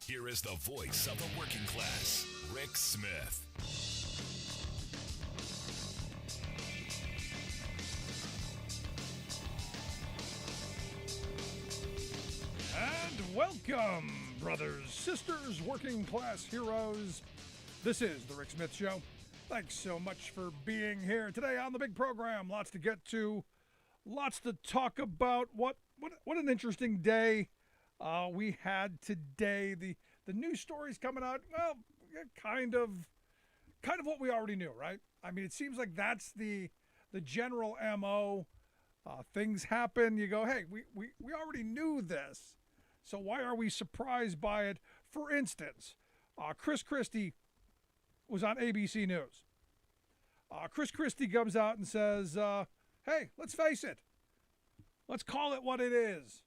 Here is the voice of the working class, Rick Smith. And welcome, brothers, sisters, working class heroes. This is the Rick Smith Show. Thanks so much for being here today on the big program. Lots to get to, lots to talk about. What an interesting day we had today. The news stories coming out, well, kind of what we already knew, right? I mean, it seems like that's the general MO. Things happen. You go, hey, we already knew this. So why are we surprised by it? For instance, Chris Christie was on ABC News. Chris Christie comes out and says, hey, let's face it. Let's call it what it is.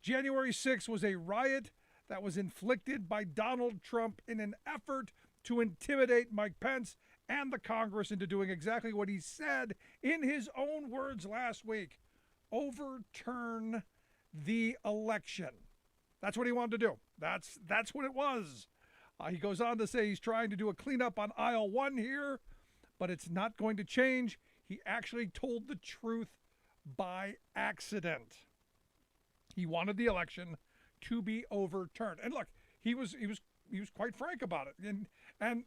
January 6th was a riot that was inflicted by Donald Trump in an effort to intimidate Mike Pence and the Congress into doing exactly what he said in his own words last week: overturn the election. That's what he wanted to do. That's what it was. He goes on to say he's trying to do a cleanup on aisle one here, but it's not going to change. He actually told the truth by accident. He wanted the election to be overturned. And look, he was quite frank about it. And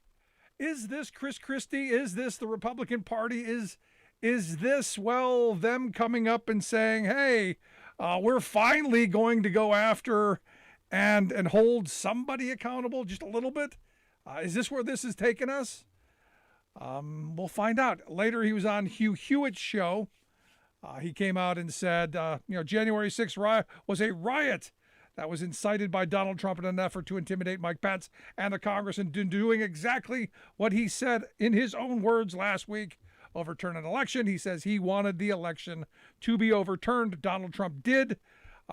is this Chris Christie? Is this the Republican Party? Is this, well, them coming up and saying, hey, we're finally going to go after and hold somebody accountable just a little bit? Is this where this is taking us? We'll find out. Later, he was on Hugh Hewitt's show. He came out and said, January 6th riot was a riot that was incited by Donald Trump in an effort to intimidate Mike Pence and the Congress into doing exactly what he said in his own words last week: overturn an election. He says he wanted the election to be overturned. Donald Trump did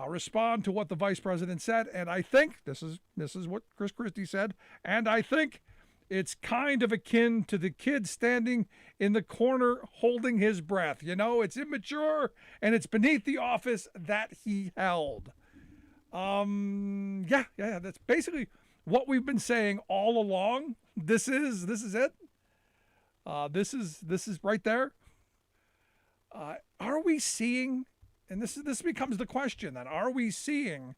respond to what the vice president said, and I think this is what Chris Christie said, and I think it's kind of akin to the kid standing in the corner holding his breath. It's immature and it's beneath the office that he held. Yeah, that's basically what we've been saying all along. This is it. This is right there. Are we seeing, and this becomes the question then, are we seeing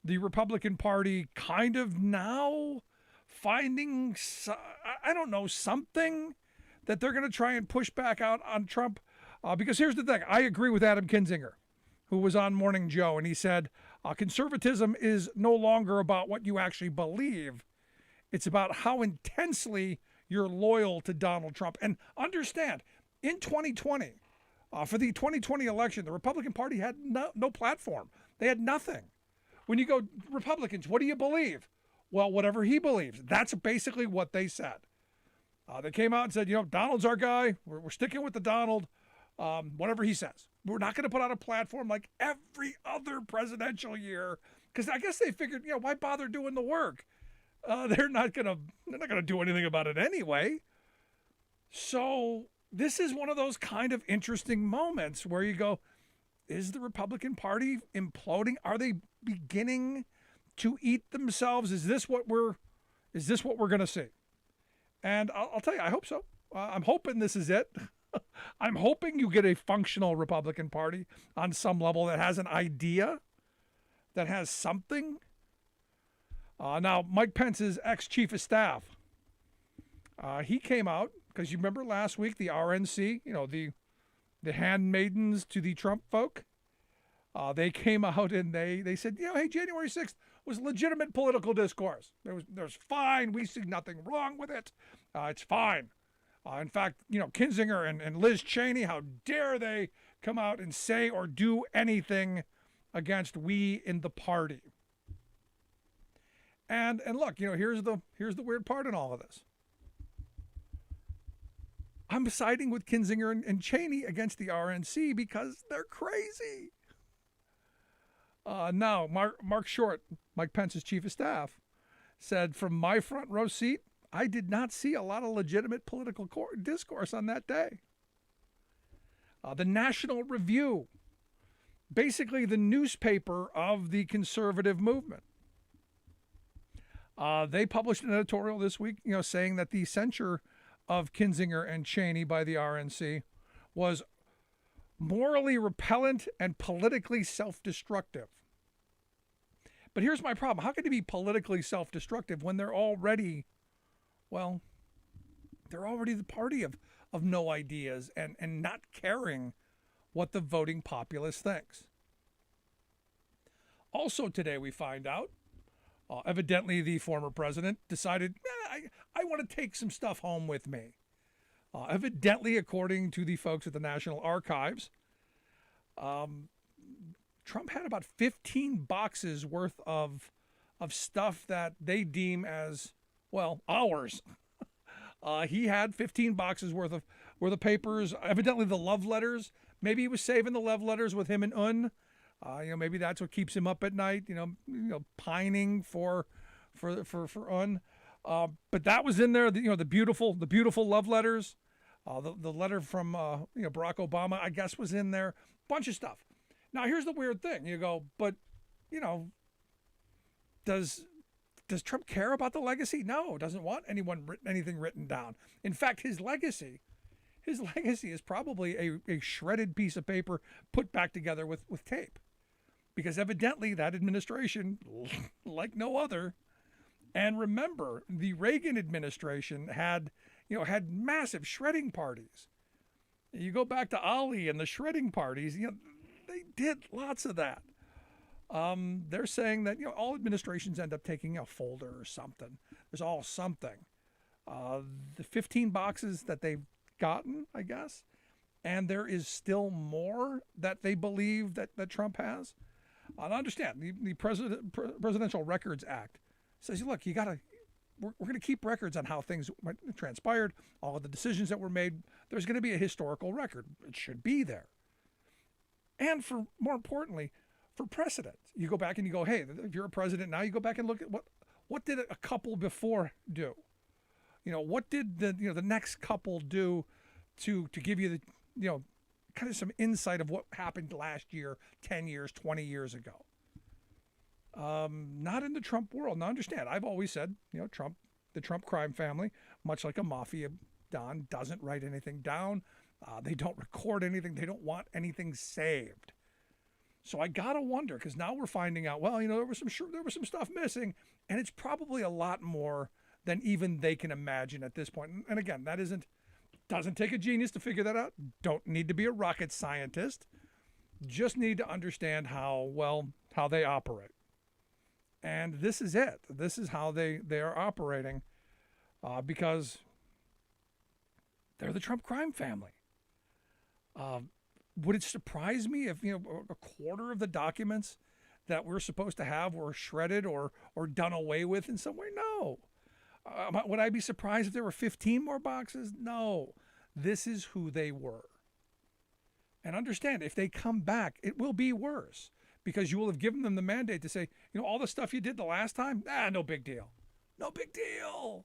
the Republican Party kind of now finding, something that they're going to try and push back out on Trump? Because here's the thing. I agree with Adam Kinzinger, who was on Morning Joe, and he said, conservatism is no longer about what you actually believe. It's about how intensely you're loyal to Donald Trump. And understand, in 2020, for the 2020 election, the Republican Party had no platform. They had nothing. When you go, Republicans, what do you believe? Well, whatever he believes. That's basically what they said. They came out and said, Donald's our guy. We're sticking with the Donald, whatever he says. We're not going to put out a platform like every other presidential year, because I guess they figured, why bother doing the work? They're not going to do anything about it anyway. So this is one of those kind of interesting moments where you go, is the Republican Party imploding? Are they beginning to eat themselves? Is this what we're going to see? And I'll tell you, I hope so. I'm hoping this is it. I'm hoping you get a functional Republican Party on some level that has an idea, that has something. Now, Mike Pence's ex-chief of staff, he came out, because you remember last week, the RNC, the handmaidens to the Trump folk, they came out and they said, hey, January 6th was legitimate political discourse. There's fine. We see nothing wrong with it. It's fine. In fact, Kinzinger and Liz Cheney, how dare they come out and say or do anything against we in the party? And look, here's the weird part in all of this. I'm siding with Kinzinger and Cheney against the RNC because they're crazy. Now, Mark Short, Mike Pence's chief of staff, said, from my front row seat, I did not see a lot of legitimate political discourse on that day. The National Review, basically the newspaper of the conservative movement, They published an editorial this week, saying that the censure of Kinzinger and Cheney by the RNC was morally repellent and politically self-destructive. But here's my problem. How can it be politically self-destructive when they're already the party of no ideas and not caring what the voting populace thinks? Also today we find out, evidently the former president decided, I want to take some stuff home with me. Evidently, according to the folks at the National Archives, Trump had about 15 boxes worth of stuff that they deem as, ours. He had 15 boxes worth of papers, evidently the love letters. Maybe he was saving the love letters with him and Un. Maybe that's what keeps him up at night, pining for Un. But that was in there, the beautiful love letters. The letter from Barack Obama, I guess, was in there. Bunch of stuff. Now, here's the weird thing. You go, but, does Trump care about the legacy? No, doesn't want anything written down. In fact, his legacy is probably a shredded piece of paper put back together with tape. Because evidently that administration, like no other, and remember, the Reagan administration had massive shredding parties. You go back to Ali and the shredding parties, they did lots of that. They're saying that, all administrations end up taking a folder or something. There's all something. The 15 boxes that they've gotten, I guess, and there is still more that they believe that Trump has. I understand the Presidential Records Act says, look, we're going to keep records on how things transpired, all of the decisions that were made. There's going to be a historical record. It should be there. And more importantly, for precedent, you go back and you go, hey, if you're a president now, you go back and look at what did a couple before do? What did the next couple do to give you the, kind of some insight of what happened last year, 10 years, 20 years ago. Not in the Trump world. Now, understand, I've always said, the Trump crime family, much like a mafia don, doesn't write anything down. They don't record anything. They don't want anything saved. So I gotta wonder, because now we're finding out, there was some stuff missing, and it's probably a lot more than even they can imagine at this point. And again, that doesn't take a genius to figure that out. Don't need to be a rocket scientist. Just need to understand how they operate. And this is it. This is how they are operating, because they're the Trump crime family. Would it surprise me if a quarter of the documents that we're supposed to have were shredded or done away with in some way? No. Would I be surprised if there were 15 more boxes? No. This is who they were. And understand, if they come back, it will be worse, because you will have given them the mandate to say, all the stuff you did the last time, no big deal. No big deal.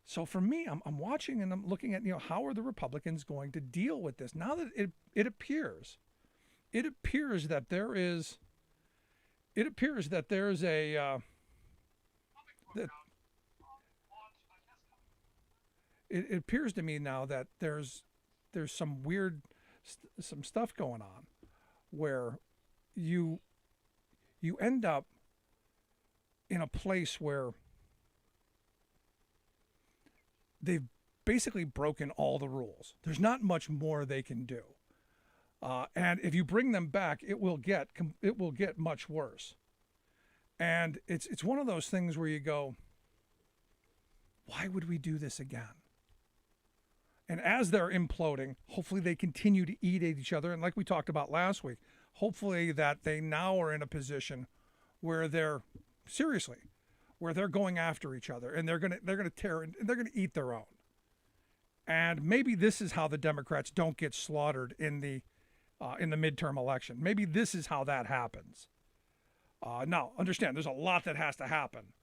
So for me, I'm watching and I'm looking at, how are the Republicans going to deal with this? Now that it appears that there's a, it appears to me now that there's some weird, some stuff going on where you end up in a place where they've basically broken all the rules. There's not much more they can do. And if you bring them back, it will get much worse. And it's one of those things where you go, why would we do this again? And as they're imploding, hopefully they continue to eat at each other. And like we talked about last week, hopefully that they now are in a position where they're going after each other, and they're going to tear, and they're going to eat their own. And maybe this is how the Democrats don't get slaughtered in the midterm election. Maybe this is how that happens. Now, understand, there's a lot that has to happen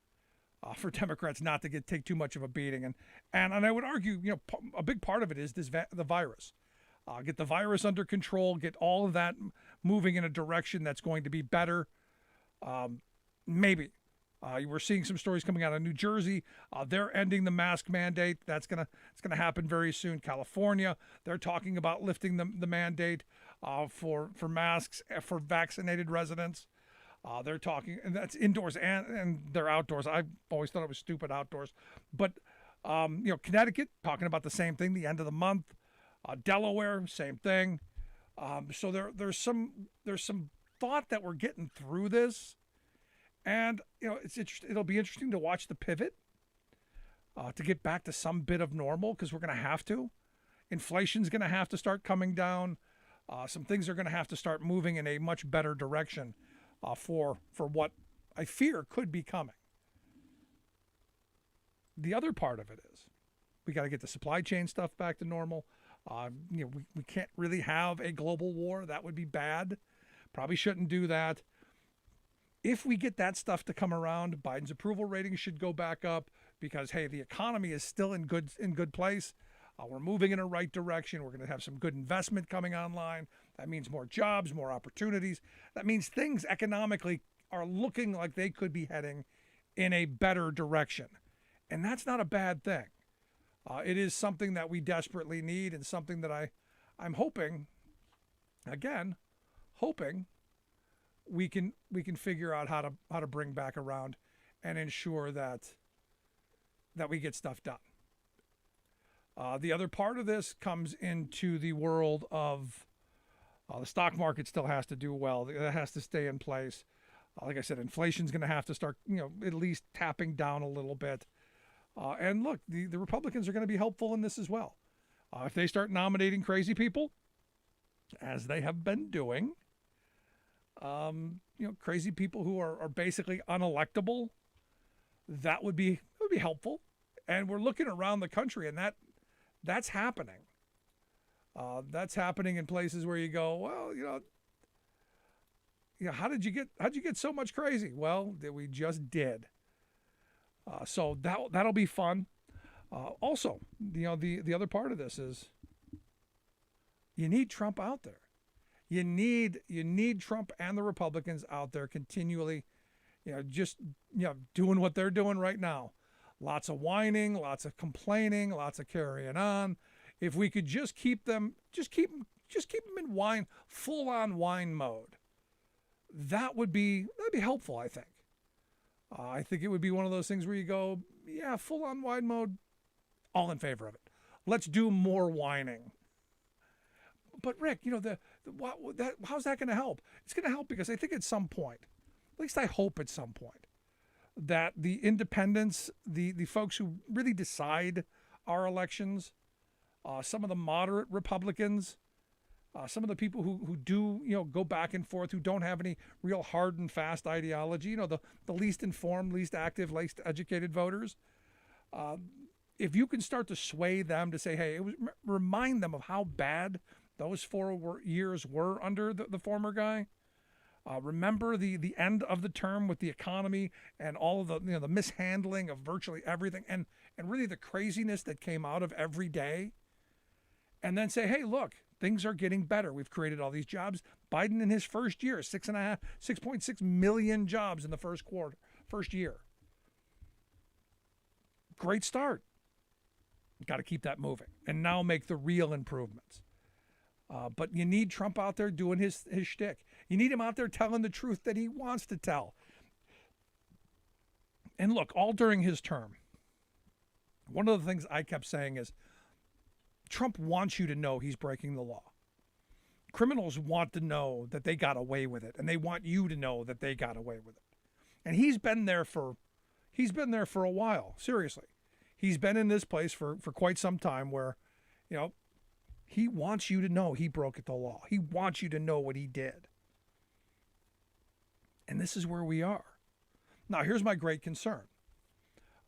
for Democrats not to take too much of a beating, and I would argue, a big part of it is the virus. Get the virus under control, get all of that moving in a direction that's going to be better. Maybe We're seeing some stories coming out of New Jersey. They're ending the mask mandate. It's gonna happen very soon. California, they're talking about lifting the mandate for masks for vaccinated residents. They're talking, and that's indoors and they're outdoors. I've always thought it was stupid outdoors, but Connecticut talking about the same thing. The end of the month. Delaware, same thing. So there's some thought that we're getting through this. And, it'll be interesting to watch the pivot to get back to some bit of normal, because we're going to have to. Inflation's going to have to start coming down. Some things are going to have to start moving in a much better direction for what I fear could be coming. The other part of it is we got to get the supply chain stuff back to normal. We can't really have a global war. That would be bad. Probably shouldn't do that. If we get that stuff to come around, Biden's approval rating should go back up because, hey, the economy is still in good place. We're moving in a right direction. We're going to have some good investment coming online. That means more jobs, more opportunities. That means things economically are looking like they could be heading in a better direction. And that's not a bad thing. It is something that we desperately need, and something that I'm hoping we can figure out how to bring back around and ensure that we get stuff done. The other part of this comes into the world of the stock market still has to do well. It has to stay in place. Like I said, inflation's going to have to start, at least tapping down a little bit. And look, the Republicans are going to be helpful in this as well. If they start nominating crazy people, as they have been doing, crazy people who are basically unelectable, that would be helpful. And we're looking around the country, and that's happening. That's happening in places where you go, well, how'd you get so much crazy? Well, we just did. So that'll be fun. Also, the other part of this is you need Trump out there. You need Trump and the Republicans out there continually, doing what they're doing right now. Lots of whining, lots of complaining, lots of carrying on. If we could just keep them in full on whine mode, that'd be helpful, I think. I think it would be one of those things where you go, yeah, full on whine mode, all in favor of it. Let's do more whining. But Rick, how's that going to help? It's going to help because I think at some point, at least I hope at some point, that the independents, the folks who really decide our elections, some of the moderate Republicans, some of the people who do go back and forth, who don't have any real hard and fast ideology, the least informed, least active, least educated voters, if you can start to sway them to say, hey, remind them of how bad those 4 years were under the former guy. Remember the end of the term with the economy and all of the mishandling of virtually everything, and really the craziness that came out of every day. And then say, hey, look, things are getting better. We've created all these jobs. Biden in his first year, 6.6 million jobs in the first year. Great start. Got to keep that moving and now make the real improvements. But you need Trump out there doing his shtick. You need him out there telling the truth that he wants to tell. And look, all during his term, one of the things I kept saying is Trump wants you to know he's breaking the law. Criminals want to know that they got away with it, and they want you to know that they got away with it. And he's been there for a while, seriously. He's been in this place for quite some time where, he wants you to know he broke the law. He wants you to know what he did. And this is where we are. Now, here's my great concern.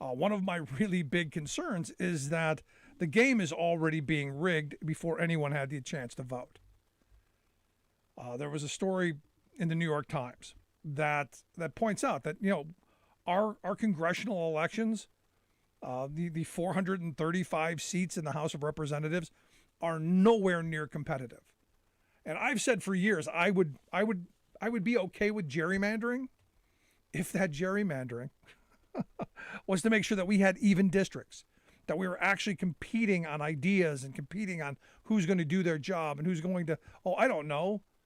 One of my really big concerns is that the game is already being rigged before anyone had the chance to vote. There was a story in the New York Times that points out that, our congressional elections, the 435 seats in the House of Representatives, are nowhere near competitive. And I've said for years I would be okay with gerrymandering, if that gerrymandering was to make sure that we had even districts, that we were actually competing on ideas and competing on who's going to do their job and who's going to,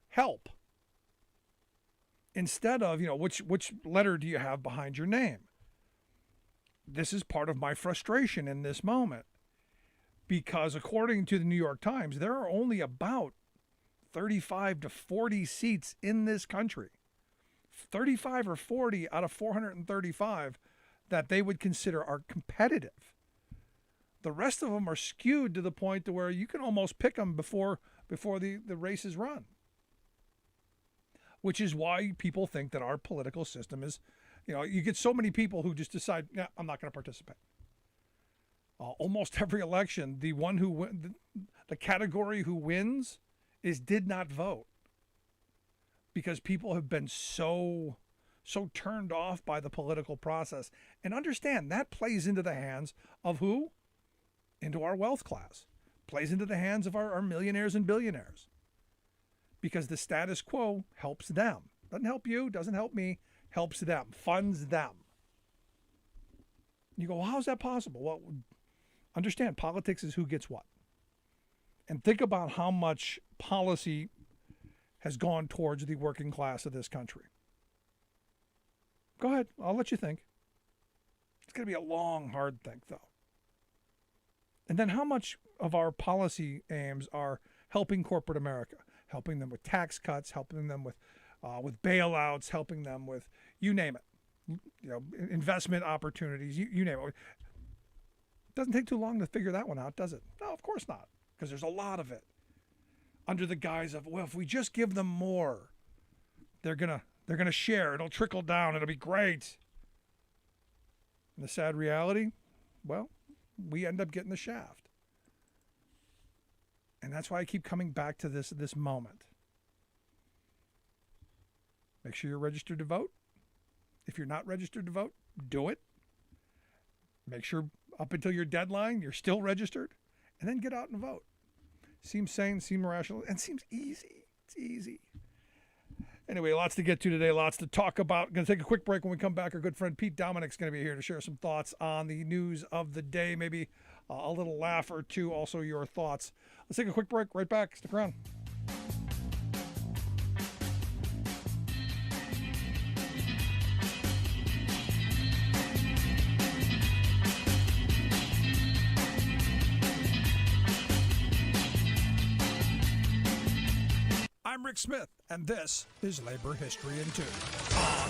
help. Instead of, which letter do you have behind your name? This is part of my frustration in this moment, because according to the New York Times, there are only about 35 to 40 seats in this country, 35 or 40 out of 435 that they would consider are competitive. The rest of them are skewed to the point to where you can almost pick them before the race is run, which is why people think that our political system is, you get so many people who just decide, I'm not going to participate. Almost every election, the one the category who wins is did not vote, because people have been so turned off by the political process. And understand that plays into the hands of who? Into our wealth class. Plays into the hands of our millionaires and billionaires. Because the status quo helps them. Doesn't help you, doesn't help me, helps them, funds them. You go, well, how's that possible? Well, understand, politics is who gets what. And think about how much policy has gone towards the working class of this country. Go ahead, I'll let you think. It's going to be a long, hard think, though. And then how much of our policy aims are helping corporate America, helping them with tax cuts, helping them with bailouts, helping them with, you name it, investment opportunities, you name it. Doesn't take too long to figure that one out, does it? No, of course not, because there's a lot of it. Under the guise of, well, if we just give them more, they're gonna share. It'll trickle down. It'll be great. And the sad reality, well, we end up getting the shaft. And that's why I keep coming back to this moment. Make sure you're registered to vote. If you're not registered to vote, do it. Make sure up until your deadline, you're still registered, and then get out and vote. Seems sane, seems rational, and seems easy. It's easy. Anyway, lots to get to today, lots to talk about. Going to take a quick break. When we come back, our good friend Pete Dominick's going to be here to share some thoughts on the news of the day, maybe a little laugh or two, also your thoughts. Let's take a quick break. Right back. Stick around. I'm Rick Smith, and this is Labor History in 2.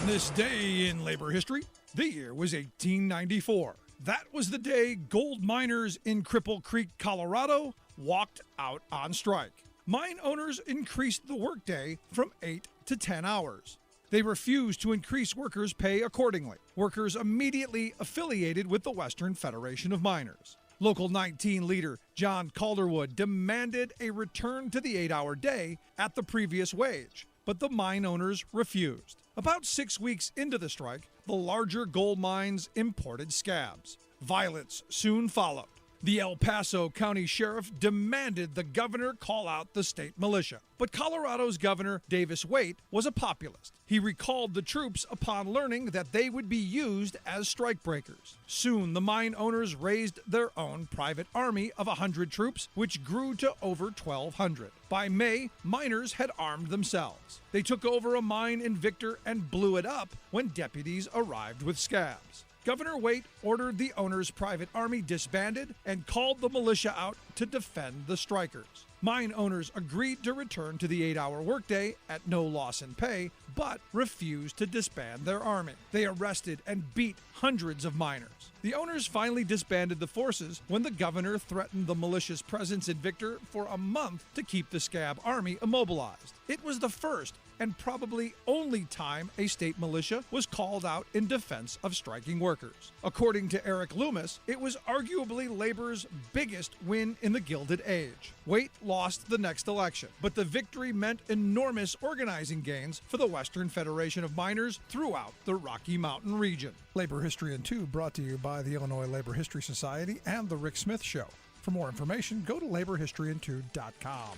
On this day in labor history, the year was 1894. That was the day gold miners in Cripple Creek, Colorado, walked out on strike. Mine owners increased the workday from 8 to 10 hours. They refused to increase workers' pay accordingly. Workers immediately affiliated with the Western Federation of Miners. Local 19 leader John Calderwood demanded a return to the 8-hour day at the previous wage, but the mine owners refused. About 6 weeks into the strike, the larger gold mines imported scabs. Violence soon followed. The El Paso County Sheriff demanded the governor call out the state militia. But Colorado's Governor Davis Wright was a populist. He recalled the troops upon learning that they would be used as strikebreakers. Soon, the mine owners raised their own private army of 100 troops, which grew to over 1,200. By May, miners had armed themselves. They took over a mine in Victor and blew it up when deputies arrived with scabs. Governor Wright ordered the owners' private army disbanded and called the militia out to defend the strikers. Mine owners agreed to return to the 8-hour workday at no loss in pay, but refused to disband their army. They arrested and beat hundreds of miners. The owners finally disbanded the forces when the governor threatened the militia's presence in Victor for a month to keep the scab army immobilized. It was the first and probably only time a state militia was called out in defense of striking workers. According to Eric Loomis, it was arguably labor's biggest win in the Gilded Age. Wright lost the next election, but the victory meant enormous organizing gains for the Western Federation of Miners throughout the Rocky Mountain region. Labor History in 2 brought to you by the Illinois Labor History Society and The Rick Smith Show. For more information, go to laborhistoryin2.com.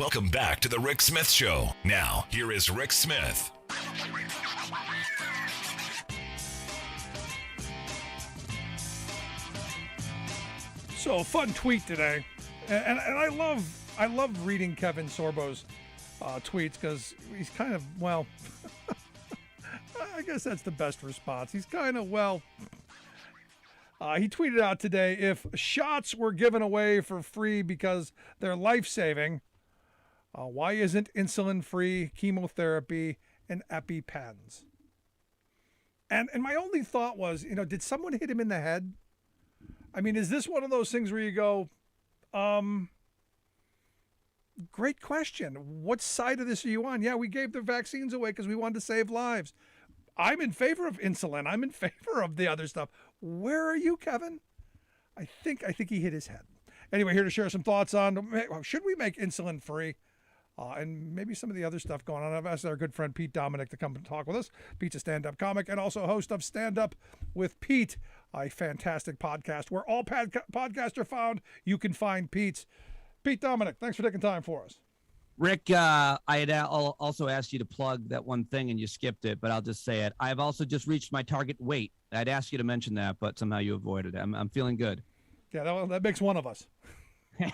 Welcome back to the Rick Smith Show. Now, here is Rick Smith. So, a fun tweet today, and I love reading Kevin Sorbo's tweets because he's kind of, well, I guess that's the best response. He's kind of, well, he tweeted out today, if shots were given away for free because they're life-saving, why isn't insulin-free chemotherapy and EpiPens? And my only thought was, did someone hit him in the head? I mean, is this one of those things where you go, great question. What side of this are you on? Yeah, we gave the vaccines away because we wanted to save lives. I'm in favor of insulin. I'm in favor of the other stuff. Where are you, Kevin? I think he hit his head. Anyway, here to share some thoughts on, should we make insulin free? And maybe some of the other stuff going on. I've asked our good friend Pete Dominick to come and talk with us. Pete's a stand-up comic and also host of Stand Up with Pete, a fantastic podcast where all podcasts are found. You can find Pete's. Pete Dominick, thanks for taking time for us. Rick, I had also asked you to plug that one thing and you skipped it, but I'll just say it. I've also just reached my target weight. I'd asked you to mention that, but somehow you avoided it. I'm feeling good. Yeah, that makes one of us.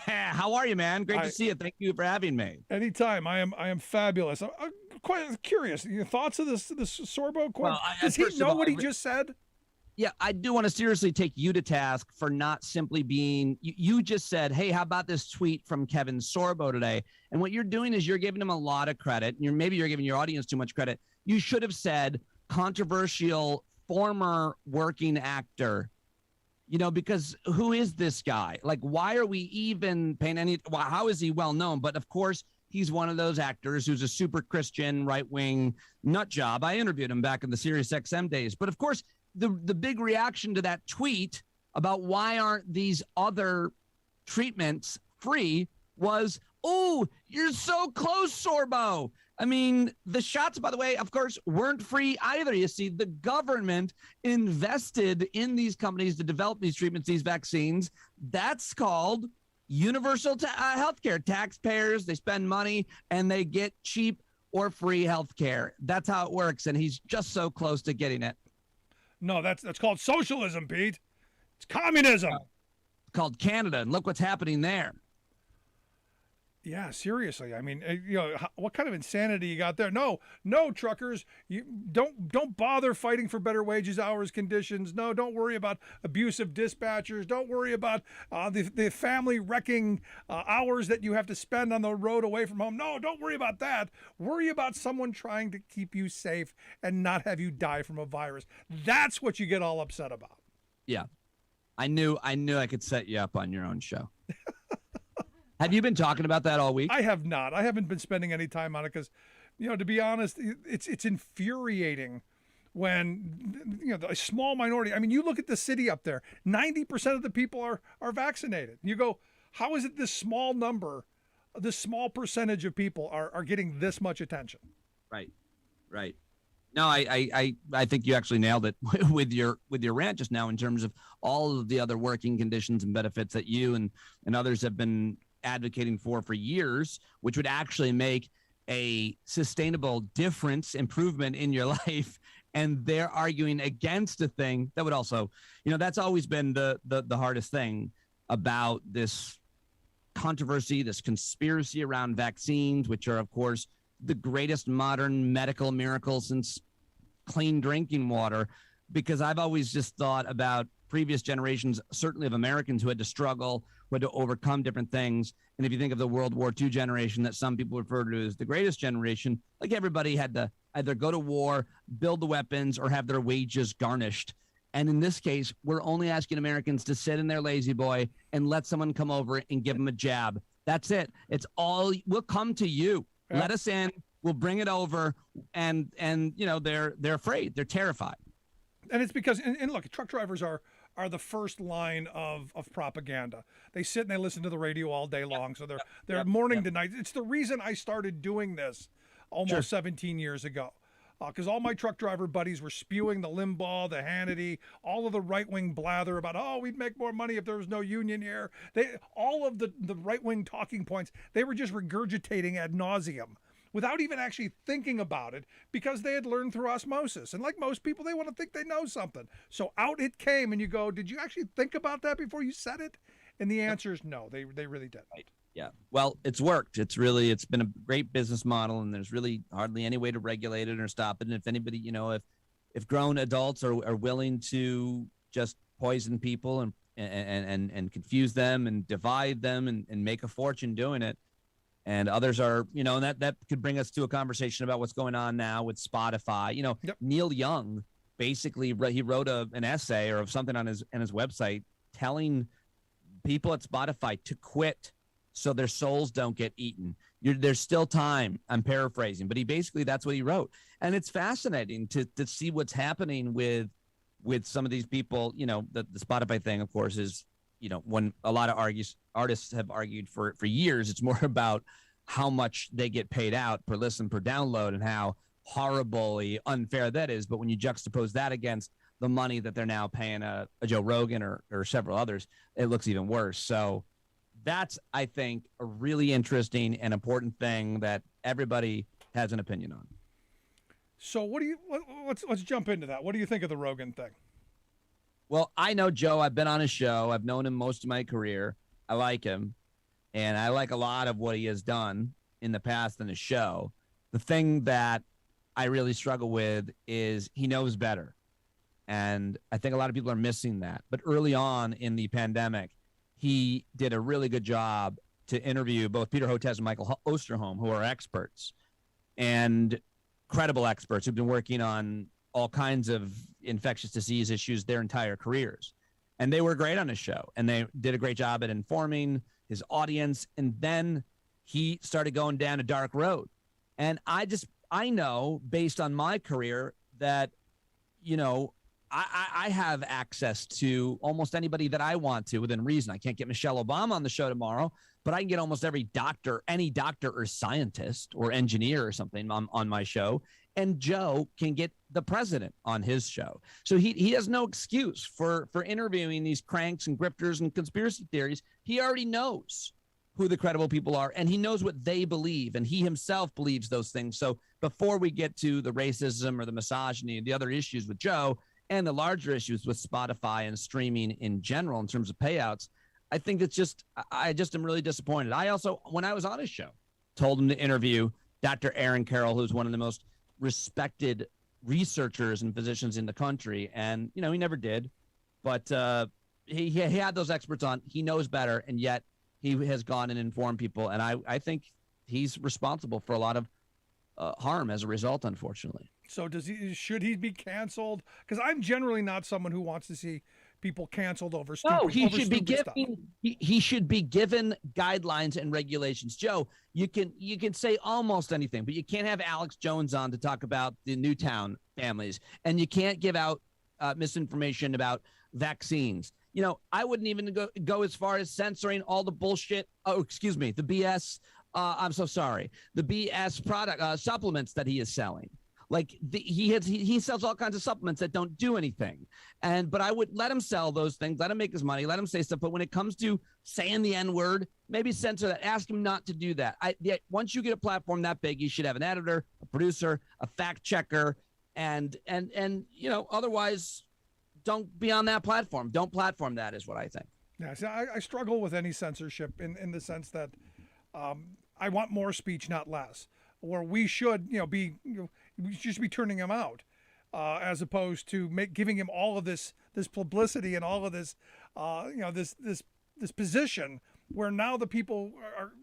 How are you, man? Great to see you. Thank you for having me. Anytime. I am fabulous. I'm quite curious. Your thoughts of this Sorbo quote? Well, does he know what he just said? Yeah, I do want to seriously take you to task for not simply being, you just said, hey, how about this tweet from Kevin Sorbo today? And what you're doing is you're giving him a lot of credit. Maybe you're giving your audience too much credit. You should have said controversial former working actor, because who is this guy? Like, why are we even paying how is he well known? But of course, he's one of those actors who's a super Christian right-wing nut job. I interviewed him back in the Sirius XM days. But of course, the big reaction to that tweet about why aren't these other treatments free was, oh, you're so close, Sorbo. I mean, the shots, by the way, of course, weren't free either. You see, the government invested in these companies to develop these treatments, these vaccines. That's called universal health care. Taxpayers, they spend money and they get cheap or free health care. That's how it works. And he's just so close to getting it. No, that's called socialism, Pete. It's communism. It's called Canada, and look what's happening there. Yeah, seriously. I mean, what kind of insanity you got there? No, truckers, you don't bother fighting for better wages, hours, conditions. No, don't worry about abusive dispatchers. Don't worry about the family wrecking hours that you have to spend on the road away from home. No, don't worry about that. Worry about someone trying to keep you safe and not have you die from a virus. That's what you get all upset about. Yeah, I knew I could set you up on your own show. Have you been talking about that all week? I have not. I haven't been spending any time on it because, to be honest, it's infuriating when, a small minority. I mean, you look at the city up there, 90% of the people are vaccinated. You go, how is it this small number, this small percentage of people are getting this much attention? Right. No, I think you actually nailed it with your rant just now in terms of all of the other working conditions and benefits that you and others have been advocating for years, which would actually make a sustainable improvement in your life. And they're arguing against a thing that would also, that's always been the hardest thing about this controversy, this conspiracy around vaccines, which are, of course, the greatest modern medical miracle since clean drinking water, because I've always just thought about previous generations, certainly of Americans who had to struggle, who had to overcome different things. And if you think of the World War II generation that some people refer to as the greatest generation, like everybody had to either go to war, build the weapons, or have their wages garnished. And in this case, we're only asking Americans to sit in their lazy boy and let someone come over and give them a jab. That's it. It's all, we'll come to you. Yeah. Let us in. We'll bring it over. And they're afraid. They're terrified. And it's because, and look, truck drivers are the first line of propaganda. They sit and they listen to the radio all day long. So they're morning to night. It's the reason I started doing this almost 17 years ago. because all my truck driver buddies were spewing the Limbaugh, the Hannity, all of the right-wing blather about, oh, we'd make more money if there was no union here. All of the right-wing talking points, they were just regurgitating ad nauseum without even actually thinking about it, because they had learned through osmosis. And like most people, they want to think they know something. So out it came, and you go, did you actually think about that before you said it? And the answer is no, they really didn't. Right. Yeah. Well, it's worked. It's been a great business model, and there's really hardly any way to regulate it or stop it. And if anybody, if grown adults are willing to just poison people and confuse them and divide them and make a fortune doing it, and others are, and that could bring us to a conversation about what's going on now with Spotify. Yep. Neil Young, basically, he wrote an essay or something on his website telling people at Spotify to quit so their souls don't get eaten. There's still time. I'm paraphrasing, but that's what he wrote. And it's fascinating to see what's happening with some of these people. The Spotify thing, of course, is, when a lot of artists have argued for years, it's more about how much they get paid out per listen, per download, and how horribly unfair that is. But when you juxtapose that against the money that they're now paying a Joe Rogan or several others, it looks even worse. So that's, I think, a really interesting and important thing that everybody has an opinion on. So let's jump into that. What do you think of the Rogan thing? Well, I know Joe. I've been on his show. I've known him most of my career. I like him, and I like a lot of what he has done in the past in his show. The thing that I really struggle with is he knows better, and I think a lot of people are missing that. But early on in the pandemic, he did a really good job to interview both Peter Hotez and Michael Osterholm, who are experts and credible experts who've been working on all kinds of infectious disease issues their entire careers. And they were great on his show, and they did a great job at informing his audience. And then he started going down a dark road. And I know, based on my career, that, I have access to almost anybody that I want to within reason. I can't get Michelle Obama on the show tomorrow, but I can get almost any doctor or scientist or engineer or something on my show. And Joe can get the president on his show. So he has no excuse for interviewing these cranks and grifters and conspiracy theories. He already knows who the credible people are, and he knows what they believe, and he himself believes those things. So before we get to the racism or the misogyny and the other issues with Joe and the larger issues with Spotify and streaming in general in terms of payouts, I think I just am really disappointed. I also, when I was on his show, told him to interview Dr. Aaron Carroll, who's one of the most respected researchers and physicians in the country. And, he never did. But he had those experts on. He knows better, and yet he has gone and informed people. And I think he's responsible for a lot of harm as a result, unfortunately. So should he be canceled? Because I'm generally not someone who wants to see people canceled over stupid stuff. No, he should be given guidelines and regulations. Joe, you can say almost anything, but you can't have Alex Jones on to talk about the Newtown families, and you can't give out misinformation about vaccines. I wouldn't even go as far as censoring all the bullshit. Oh, excuse me, the BS. I'm so sorry. The BS product supplements that he is selling. Like he sells all kinds of supplements that don't do anything. But I would let him sell those things, let him make his money, let him say stuff. But when it comes to saying the N-word, maybe censor that. Ask him not to do that. Once you get a platform that big, you should have an editor, a producer, a fact checker, and otherwise don't be on that platform. Don't platform that is what I think. Yeah, see, I struggle with any censorship in the sense that I want more speech, not less. Or we should, we should be turning him out, as opposed to giving him all of this publicity and all of this, this position where now the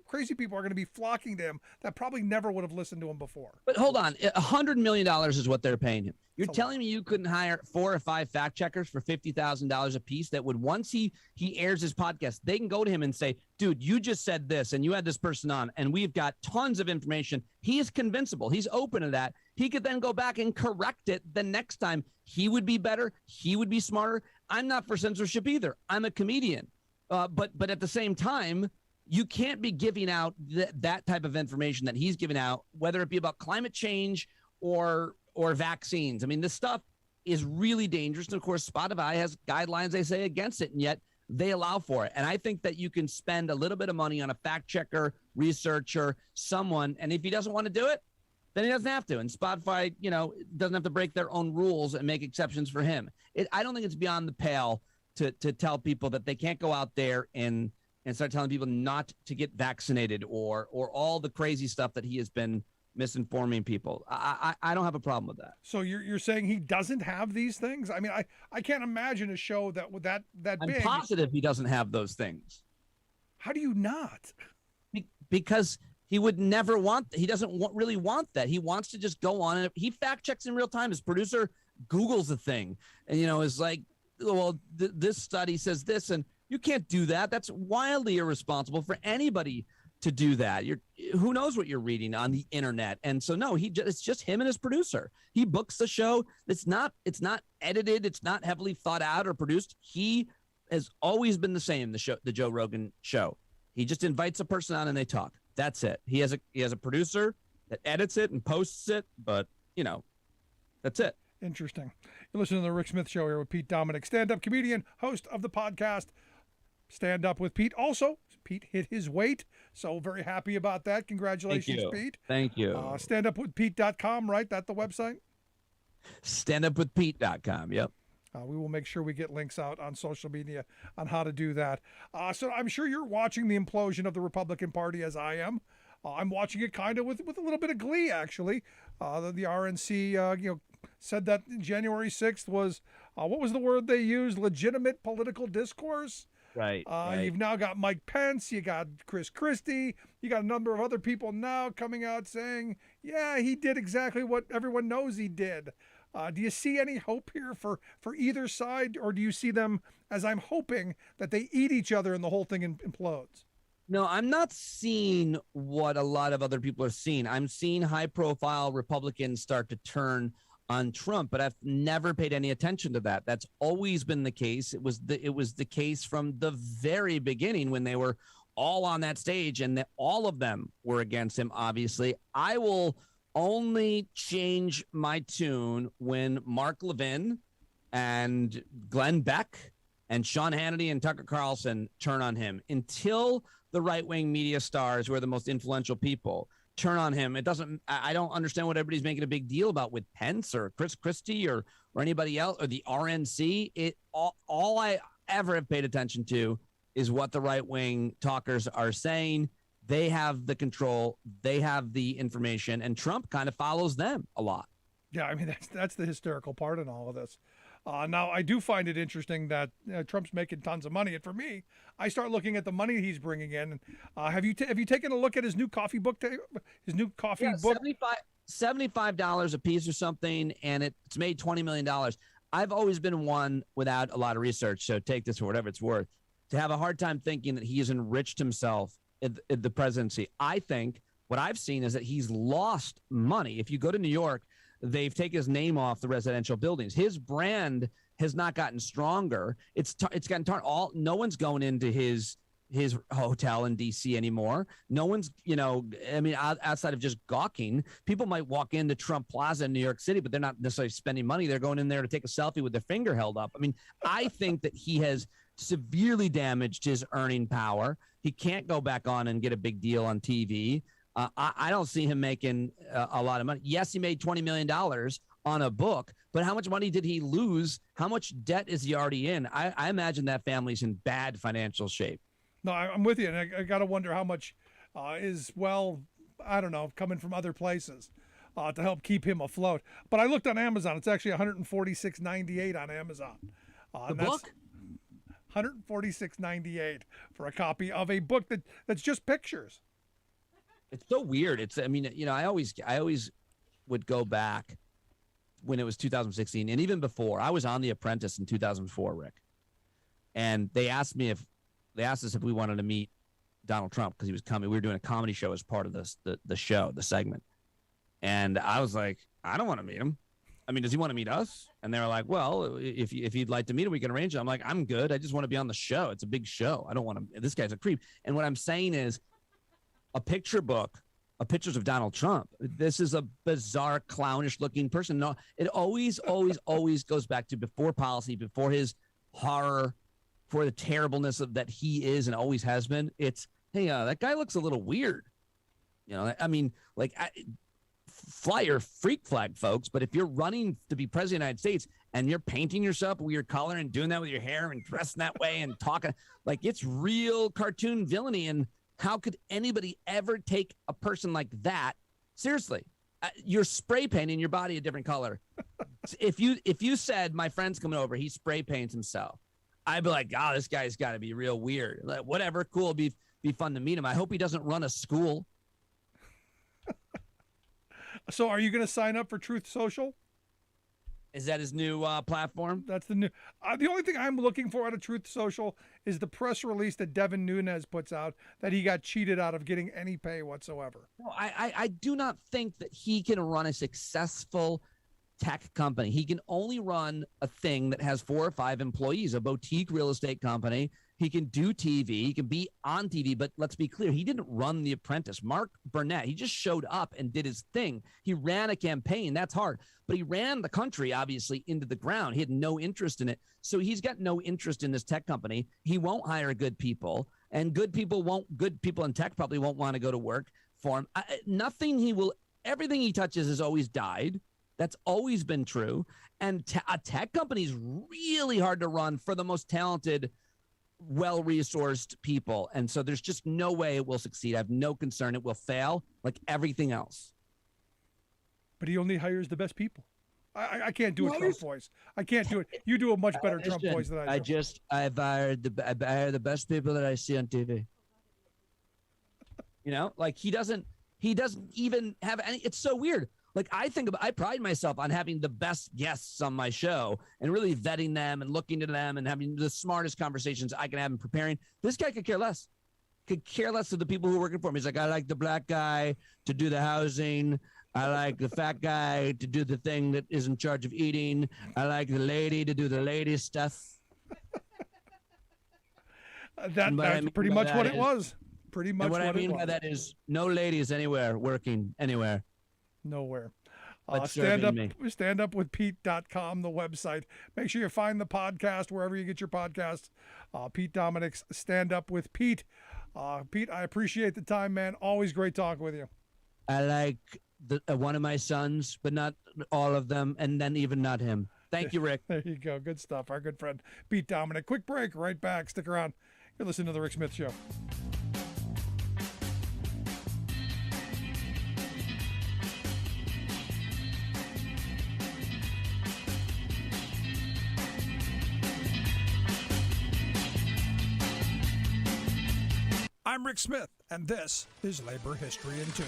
crazy people are going to be flocking to him that probably never would have listened to him before. But hold on, $100 million is what they're paying him. You're telling me you couldn't hire 4 or 5 fact checkers for $50,000 a piece that would, once he airs his podcast, they can go to him and say, dude, you just said this and you had this person on and we've got tons of information. He is convincible. He's open to that. He could then go back and correct it the next time. He would be better. He would be smarter. I'm not for censorship either. I'm a comedian. But at the same time, you can't be giving out that type of information that he's giving out, whether it be about climate change or or vaccines. I mean, this stuff is really dangerous. And of course, Spotify has guidelines, they say, against it, and yet they allow for it. And I think that you can spend a little bit of money on a fact checker, researcher, someone, and if he doesn't want to do it, then he doesn't have to. And Spotify, doesn't have to break their own rules and make exceptions for him. I don't think it's beyond the pale to tell people that they can't go out there and start telling people not to get vaccinated or all the crazy stuff that he has been misinforming people. I don't have a problem with that. So you're saying he doesn't have these things? I mean, I can't imagine a show that with that big. I'm positive he doesn't have those things. How do you not? Because he would never he doesn't really want that. He wants to just go on and he fact checks in real time. His producer Googles a thing and, is like, well, this study says this, and you can't do that. That's wildly irresponsible for anybody to do that. Who knows what you're reading on the internet? And so, no, it's just him and his producer. He books the show. It's not edited. It's not heavily thought out or produced. He has always been the same, the Joe Rogan show. He just invites a person on and they talk. That's it. He has a producer that edits it and posts it, but that's it. Interesting. You're listening to the Rick Smith Show here with Pete Dominick, stand-up comedian, host of the podcast Stand Up with Pete. Also, Pete hit his weight, so very happy about that. Congratulations, Pete. Thank you. Standupwithpete.com, right? That's the website? Standupwithpete.com, yep. We will make sure we get links out on social media on how to do that. So I'm sure you're watching the implosion of the Republican Party as I am. I'm watching it kind of with a little bit of glee, actually. The RNC, said that January 6th was, what was the word they used? Legitimate political discourse. Right. You've now got Mike Pence, you got Chris Christie, you got a number of other people now coming out saying, yeah, he did exactly what everyone knows he did. Do you see any hope here for either side, or do you see them, as I'm hoping, that they eat each other and the whole thing implodes? No, I'm not seeing what a lot of other people are seeing. I'm seeing high-profile Republicans start to turn on Trump, but I've never paid any attention to that. That's always been the case. It was the case from the very beginning when they were all on that stage, and all of them were against him, obviously. I will only change my tune when Mark Levin and Glenn Beck and Sean Hannity and Tucker Carlson turn on him. Until the right-wing media stars, who are the most influential people, turn on him, I don't understand what everybody's making a big deal about with Pence or Chris Christie or anybody else or the RNC. All I ever have paid attention to is what the right-wing talkers are saying. They have the control, they have the information, and Trump kind of follows them a lot. Yeah, I mean, that's the hysterical part in all of this. Now, I do find it interesting that Trump's making tons of money, and for me, I start looking at the money he's bringing in. Have you taken a look at his new coffee book? Book? $75 a piece or something, and it's made $20 million. I've always been one, without a lot of research, so take this for whatever it's worth, to have a hard time thinking that he has enriched himself in the presidency. I think what I've seen is that he's lost money. If you go to New York, they've taken his name off the residential buildings. His brand has not gotten stronger. It's gotten tarnished. No one's going into his hotel in DC anymore. No one's, outside of just gawking. People might walk into Trump Plaza in New York City, but they're not necessarily spending money. They're going in there to take a selfie with their finger held up. I mean, I think that he has severely damaged his earning power. He can't go back on and get a big deal on TV. I don't see him making a lot of money. Yes, he made $20 million on a book, but how much money did he lose? How much debt is he already in? I imagine that family's in bad financial shape. No, I'm with you, and I got to wonder how much is, I don't know, coming from other places to help keep him afloat. But I looked on Amazon. It's actually $146.98 on Amazon. The book? $146.98 for a copy of a book that's just pictures. It's so weird. I always would go back when it was 2016, and even before. I was on The Apprentice in 2004, Rick, and they asked us if we wanted to meet Donald Trump because he was coming. We were doing a comedy show as part of the show, the segment, and I was like, I don't want to meet him. I mean, does he want to meet us? And they were like, well, if you'd like to meet him, we can arrange it. I'm like, I'm good. I just want to be on the show. It's a big show. I don't want to. This guy's a creep. And what I'm saying is, a picture book pictures of Donald Trump. This is a bizarre, clownish-looking person. No, it always goes back to before policy, before his horror, for the terribleness of that he is and always has been. It's, hey, that guy looks a little weird. You know, I mean, like, fly your freak flag, folks. But if you're running to be president of the United States and you're painting yourself a weird color and doing that with your hair and dressing that way and talking, like, it's real cartoon villainy. And how could anybody ever take a person like that seriously? You're spray painting your body a different color. If you said, my friend's coming over, he spray paints himself, I'd be like, oh, this guy's got to be real weird. Like, whatever, cool, it'd be fun to meet him. I hope he doesn't run a school. So are you going to sign up for Truth Social? Is that his new platform? That's the new. The only thing I'm looking for out of Truth Social is the press release that Devin Nunes puts out that he got cheated out of getting any pay whatsoever. No, I do not think that he can run a successful tech company. He can only run a thing that has 4 or 5 employees, a boutique real estate company. He can do TV. He can be on TV, but let's be clear. He didn't run The Apprentice. Mark Burnett, he just showed up and did his thing. He ran a campaign. That's hard. But he ran the country, obviously, into the ground. He had no interest in it. So he's got no interest in this tech company. He won't hire good people. And good people in tech probably won't want to go to work for him. Everything he touches has always died. That's always been true. And a tech company is really hard to run for the most talented, well-resourced people. And so there's just no way it will succeed. I have no concern it will fail like everything else. But he only hires the best people. I can't do a Trump voice. I can't do it. You do a much better Trump voice than I do. I hire the best people that I see on TV. You know, like he doesn't even have any. It's so weird. Like I pride myself on having the best guests on my show and really vetting them and looking to them and having the smartest conversations I can have and preparing. This guy could care less. Could care less of the people who are working for him. He's like, I like the black guy to do the housing. I like the fat guy to do the thing that is in charge of eating. I like the lady to do the lady stuff. That's pretty much what it was. Pretty much what I mean by that is no ladies anywhere working anywhere. Nowhere. Standupwithpete.com, the website. Make sure you find the podcast wherever you get your podcasts. Pete Dominick's Stand Up with Pete. Pete, I appreciate the time, man. Always great talking with you. I like one of my sons, but not all of them, and then even not him. Thank you, Rick. There you go. Good stuff. Our good friend, Pete Dominick. Quick break. Right back. Stick around. You're listening to The Rick Smith Show. I'm Rick Smith, and this is Labor History in 2.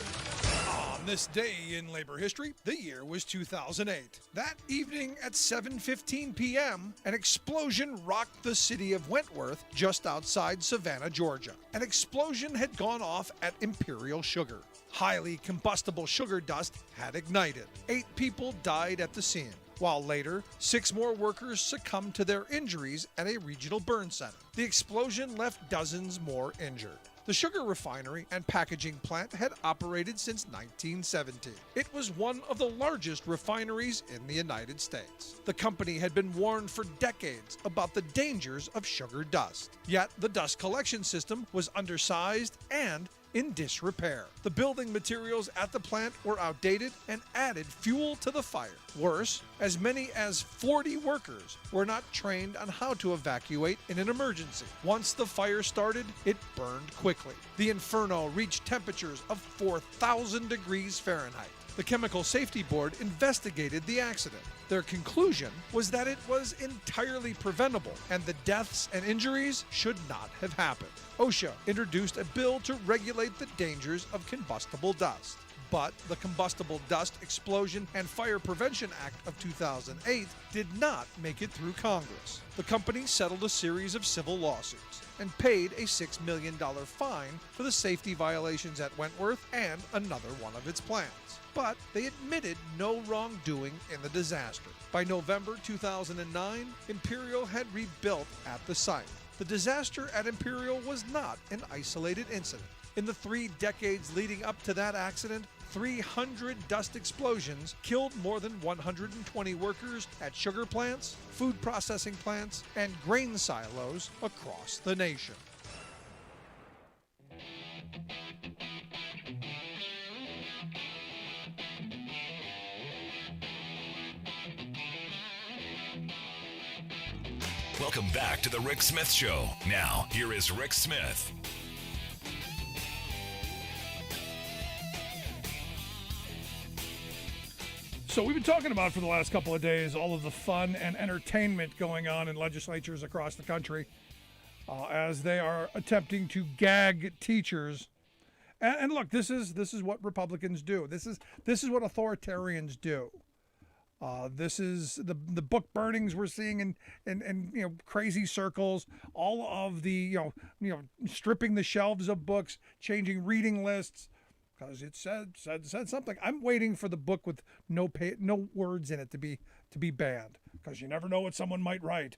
On this day in labor history, the year was 2008. That evening at 7:15 p.m., an explosion rocked the city of Wentworth just outside Savannah, Georgia. An explosion had gone off at Imperial Sugar. Highly combustible sugar dust had ignited. 8 people died at the scene, while later, 6 more workers succumbed to their injuries at a regional burn center. The explosion left dozens more injured. The sugar refinery and packaging plant had operated since 1970. It was one of the largest refineries in the United States. The company had been warned for decades about the dangers of sugar dust. Yet the dust collection system was undersized and in disrepair. The building materials at the plant were outdated and added fuel to the fire. Worse, as many as 40 workers were not trained on how to evacuate in an emergency. Once the fire started, it burned quickly. The inferno reached temperatures of 4,000 degrees Fahrenheit. The Chemical Safety Board investigated the accident. Their conclusion was that it was entirely preventable and the deaths and injuries should not have happened. OSHA introduced a bill to regulate the dangers of combustible dust. But the Combustible Dust Explosion and Fire Prevention Act of 2008 did not make it through Congress. The company settled a series of civil lawsuits and paid a $6 million fine for the safety violations at Wentworth and another one of its plants. But they admitted no wrongdoing in the disaster. By November 2009, Imperial had rebuilt at the site. The disaster at Imperial was not an isolated incident. In the 3 decades leading up to that accident, 300 dust explosions killed more than 120 workers at sugar plants, food processing plants, and grain silos across the nation. Welcome back to the Rick Smith Show. Now, here is Rick Smith. So we've been talking about for the last couple of days all of the fun and entertainment going on in legislatures across the country as they are attempting to gag teachers. And look, this is what Republicans do. This is what authoritarians do. This is the book burnings we're seeing in crazy circles. All of the stripping the shelves of books, changing reading lists. Because it said something. I'm waiting for the book with no words in it to be banned. Because you never know what someone might write.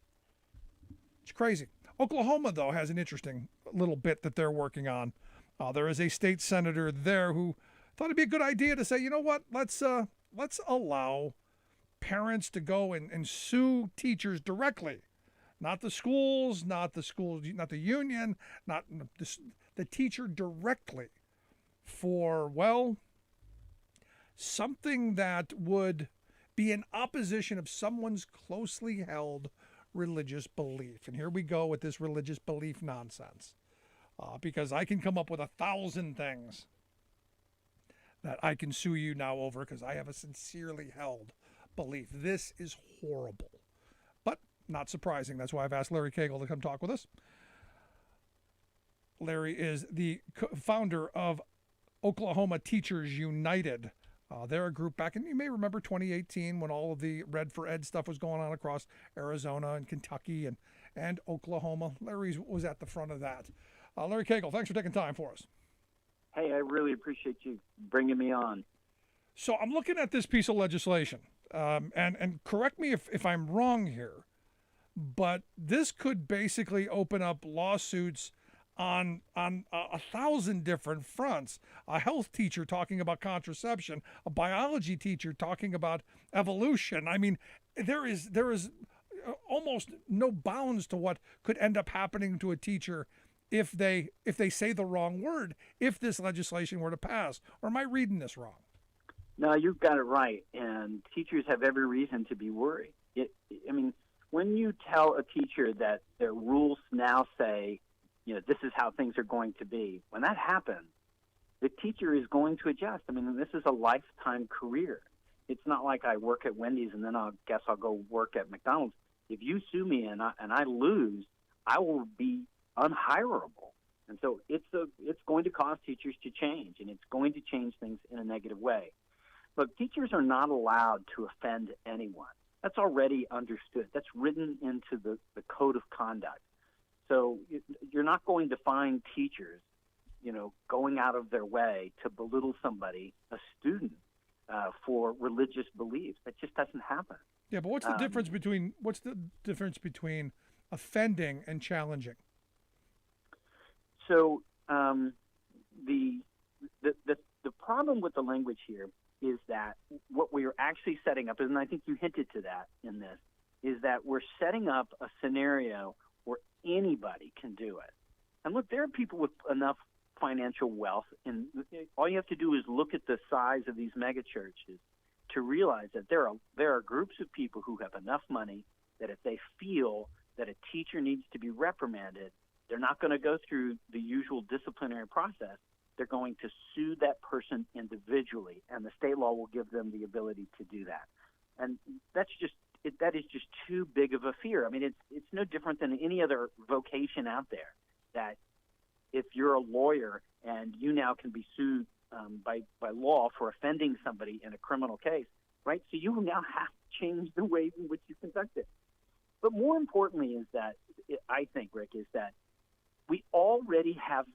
It's crazy. Oklahoma, though, has an interesting little bit that they're working on. There is a state senator there who thought it'd be a good idea to say, you know what, let's allow parents to go and sue teachers directly, not the schools, not the union, not the teacher directly. For, well, something that would be in opposition of someone's closely held religious belief. And here we go with this religious belief nonsense. Because I can come up with 1,000 things that I can sue you now over because I have a sincerely held belief. This is horrible. But not surprising. That's why I've asked Larry Cagle to come talk with us. Larry is the founder of Oklahoma Teachers United. They're a group back in, you may remember 2018 when all of the Red for Ed stuff was going on across Arizona and Kentucky and Oklahoma. Larry was at the front of that. Larry Cagle, thanks for taking time for us. Hey, I really appreciate you bringing me on. So I'm looking at this piece of legislation, and correct me if I'm wrong here, but this could basically open up lawsuits on 1,000 different fronts. A health teacher talking about contraception, a biology teacher talking about evolution. I mean, there is almost no bounds to what could end up happening to a teacher if they say the wrong word, if this legislation were to pass. Or am I reading this wrong? No, you've got it right, and teachers have every reason to be worried. When you tell a teacher that their rules now say, this is how things are going to be, when that happens, the teacher is going to adjust. I mean, this is a lifetime career. It's not like I work at Wendy's and then I'll go work at McDonald's. If you sue me and I lose, I will be unhirable. And so it's going to cause teachers to change, and it's going to change things in a negative way. Look, teachers are not allowed to offend anyone. That's already understood. That's written into the code of conduct. So you're not going to find teachers, going out of their way to belittle somebody, a student, for religious beliefs. That just doesn't happen. Yeah, but what's the difference between offending and challenging? So the problem with the language here is that what we are actually setting up, and I think you hinted to that in this, is that we're setting up a scenario where anybody can do it. And look, there are people with enough financial wealth, and all you have to do is look at the size of these mega churches to realize that there are groups of people who have enough money that if they feel that a teacher needs to be reprimanded, they're not going to go through the usual disciplinary process. They're going to sue that person individually, and the state law will give them the ability to do that. And that is just too big of a fear. I mean, it's no different than any other vocation out there, that if you're a lawyer and you now can be sued by law for offending somebody in a criminal case, right? So you now have to change the way in which you conduct it. But more importantly is that, I think, Rick, is that we already have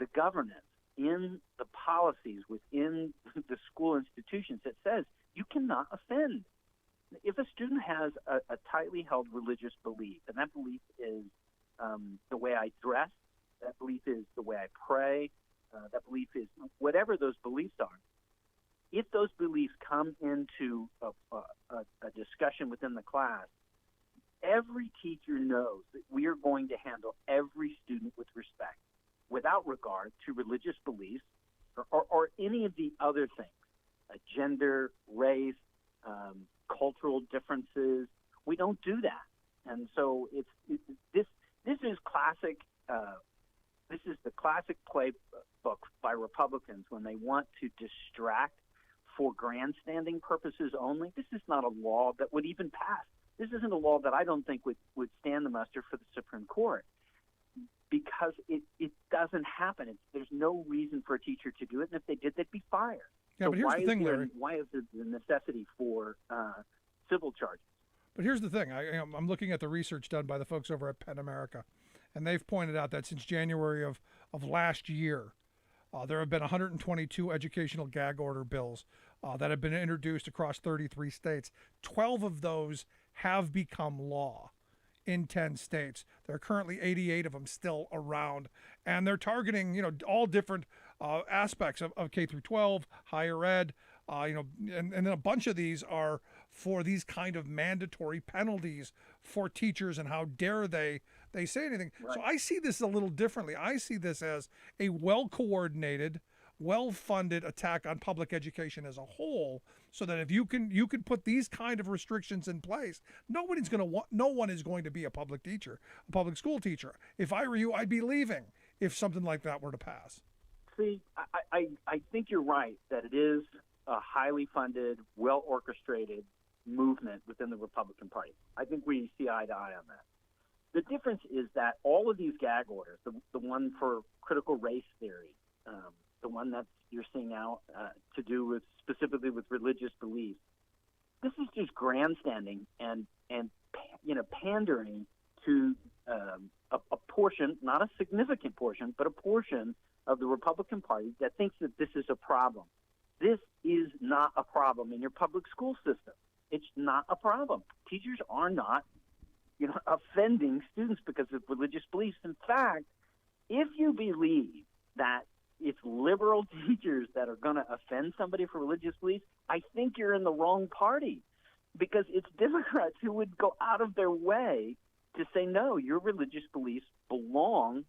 the governance in the policies within the school institutions that says you cannot offend. If a student has a tightly held religious belief, and that belief is the way I dress, that belief is the way I pray, that belief is, whatever those beliefs are, if those beliefs come into a discussion within the class, every teacher knows that we are going to handle every student with respect, without regard to religious beliefs or any of the other things, gender, race, cultural differences. We don't do that. And so this is classic. This is the classic playbook by Republicans when they want to distract for grandstanding purposes only. This is not a law that would even pass. This isn't a law that I don't think would stand the muster for the Supreme Court, because it doesn't happen. There's no reason for a teacher to do it, and if they did, they'd be fired. Yeah, so but here's the thing, Larry. Why is there the necessity for civil charges? But here's the thing. I'm looking at the research done by the folks over at Penn America, and they've pointed out that since January of last year, there have been 122 educational gag order bills that have been introduced across 33 states. 12 of those have become law in 10 states. There are currently 88 of them still around, and they're targeting, all different aspects of K through 12, higher ed, and then a bunch of these are for these kind of mandatory penalties for teachers, and how dare they say anything. Right. So I see this a little differently. I see this as a well-coordinated, well-funded attack on public education as a whole, so that if you can put these kind of restrictions in place, no one is going to be a public teacher, a public school teacher. If I were you, I'd be leaving if something like that were to pass. See, I think you're right that it is a highly funded, well-orchestrated movement within the Republican Party. I think we see eye to eye on that. The difference is that all of these gag orders, the one for critical race theory, the one that you're seeing now to do with specifically with religious beliefs, this is just grandstanding and pandering to a portion, not a significant portion, but a portion of the Republican Party that thinks that this is a problem. This is not a problem in your public school system. It's not a problem. Teachers are not, offending students because of religious beliefs. In fact, if you believe that it's liberal teachers that are going to offend somebody for religious beliefs, I think you're in the wrong party, because it's Democrats who would go out of their way to say, no, your religious beliefs belong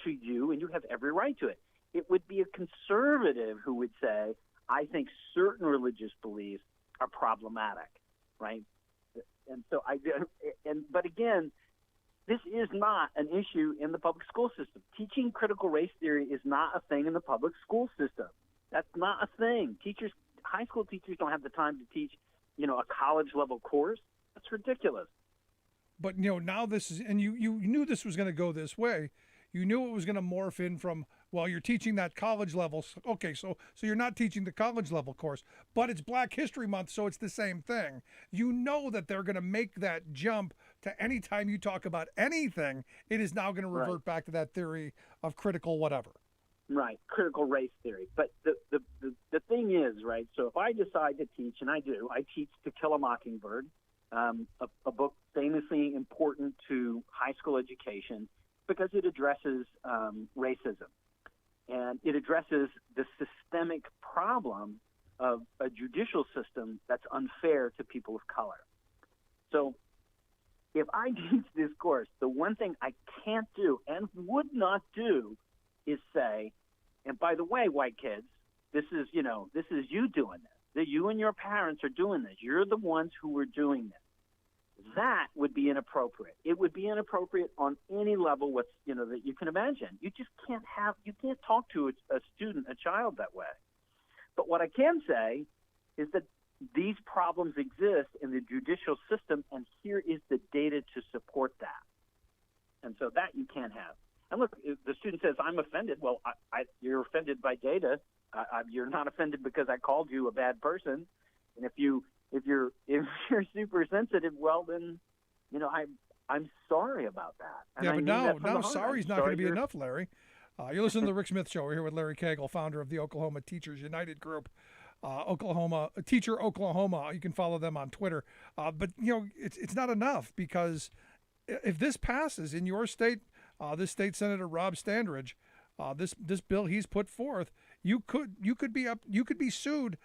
to you and you have every right to it. It would be a conservative who would say, I think certain religious beliefs are problematic, right? And so but again, this is not an issue in the public school system. Teaching critical race theory is not a thing in the public school system. That's not a thing. High school teachers don't have the time to teach, a college level course. That's ridiculous. But now this is, and you knew this was going to go this way. You knew it was going to morph in from, well, you're teaching that college level. Okay, so you're not teaching the college level course, but it's Black History Month, so it's the same thing. You know that they're going to make that jump to any time you talk about anything, it is now going to revert back to that theory of critical whatever. Right, critical race theory. But the thing is, right, so if I decide to teach, and I do, I teach To Kill a Mockingbird, a book famously important to high school education, because it addresses racism, and it addresses the systemic problem of a judicial system that's unfair to people of color. So if I teach this course, the one thing I can't do and would not do is say, and by the way, white kids, this is you doing this. That you and your parents are doing this. You're the ones who are doing this. That would be inappropriate. It would be inappropriate on any level that you can imagine. You just can't talk to a child that way. But what I can say is that these problems exist in the judicial system, and here is the data to support that. And so that you can't have. And look, if the student says, I'm offended, well, you're offended by data. You're not offended because I called you a bad person. And if you're super sensitive, well, then, I'm sorry about that. And yeah, but now sorry's not going to be enough, Larry. You're listening to the Rick Smith Show. We're here with Larry Cagle, founder of the Oklahoma Teachers United Group, Teacher Oklahoma. You can follow them on Twitter. But it's not enough, because if this passes in your state, this state Senator Rob Standridge, this bill he's put forth, you could be sued,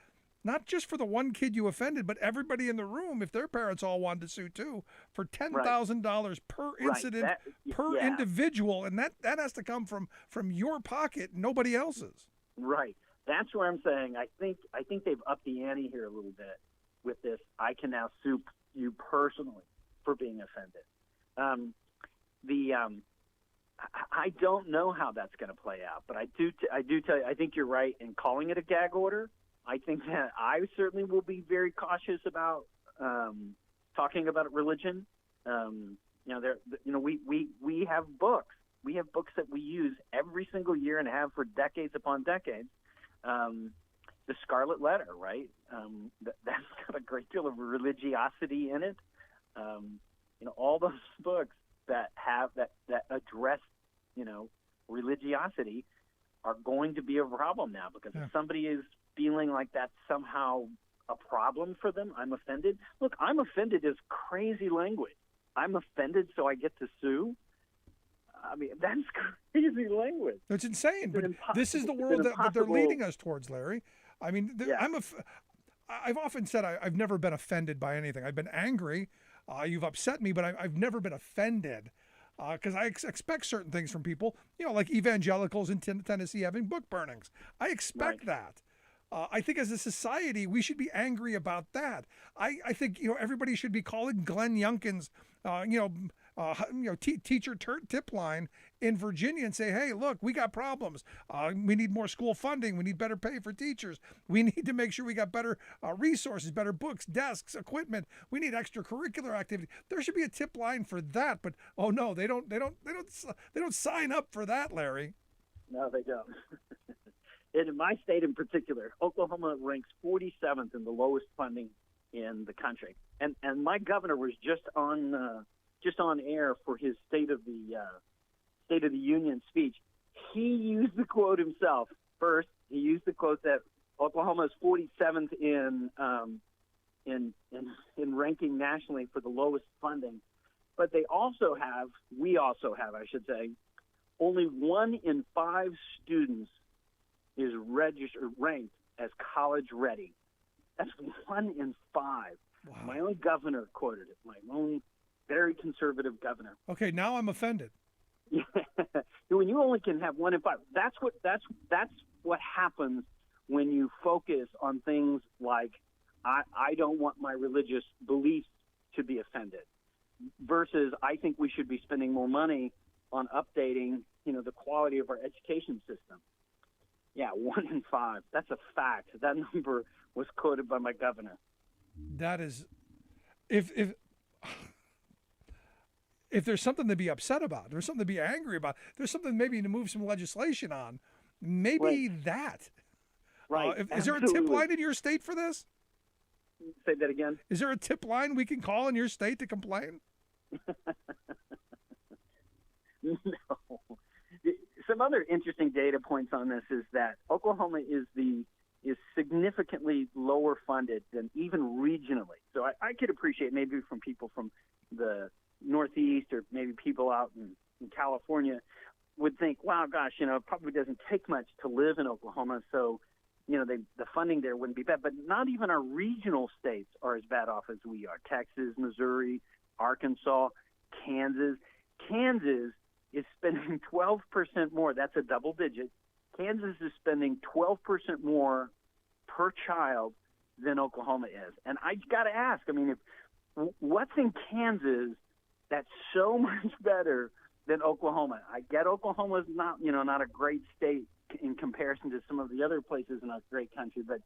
not just for the one kid you offended, but everybody in the room if their parents all wanted to sue too, for $10,000 per incident per individual, and that has to come from your pocket, nobody else's. Right. That's where I'm saying I think they've upped the ante here a little bit with this. I can now sue you personally for being offended. I don't know how that's going to play out, but I do tell you, I think you're right in calling it a gag order. I think that I certainly will be very cautious about talking about religion. We have books. We have books that we use every single year and have for decades upon decades. The Scarlet Letter, right? That's got a great deal of religiosity in it. All those books that address, religiosity are going to be a problem now, because if somebody is feeling like that's somehow a problem for them, I'm offended. Look, I'm offended is crazy language. I'm offended, so I get to sue. I mean, that's crazy language. It's insane, but this is the world that they're leading us towards, Larry. I mean, I've often said I've never been offended by anything. I've been angry. You've upset me, but I've never been offended, because I expect certain things from people, like evangelicals in Tennessee having book burnings. I expect that. I think as a society, we should be angry about that. I think, everybody should be calling Glenn Youngkin's, teacher tip line in Virginia and say, hey, look, we got problems. We need more school funding. We need better pay for teachers. We need to make sure we got better resources, better books, desks, equipment. We need extracurricular activity. There should be a tip line for that. But oh no, they don't sign up for that, Larry. No, they don't. In my state in particular, Oklahoma ranks 47th in the lowest funding in the country, and my governor was just on air for his State of the Union speech. He used the quote himself. First, he used the quote that Oklahoma is 47th in ranking nationally for the lowest funding, but we also have, I should say, only 1 in 5 students is ranked as college ready. That's 1 in 5. Wow. My own governor quoted it. My own very conservative governor. Okay, now I'm offended. Yeah. When you only can have 1 in 5, that's what happens when you focus on things like I don't want my religious beliefs to be offended, versus I think we should be spending more money on updating, the quality of our education system. Yeah, 1 in 5. That's a fact. That number was quoted by my governor. That is, if there's something to be upset about, there's something to be angry about, there's something maybe to move some legislation on, maybe that. Right. Is there a tip line in your state for this? Say that again. Is there a tip line we can call in your state to complain? No. Some other interesting data points on this is that Oklahoma is significantly lower funded than even regionally. So I could appreciate maybe from people from the Northeast, or maybe people out in California would think, wow, gosh, it probably doesn't take much to live in Oklahoma, so the funding there wouldn't be bad. But not even our regional states are as bad off as we are. Texas, Missouri, Arkansas, Kansas. Kansas is spending 12% more. That's a double digit. Kansas is spending 12% more per child than Oklahoma is. And I got to ask, what's in Kansas that's so much better than Oklahoma? I get Oklahoma's not a great state in comparison to some of the other places in our great country, but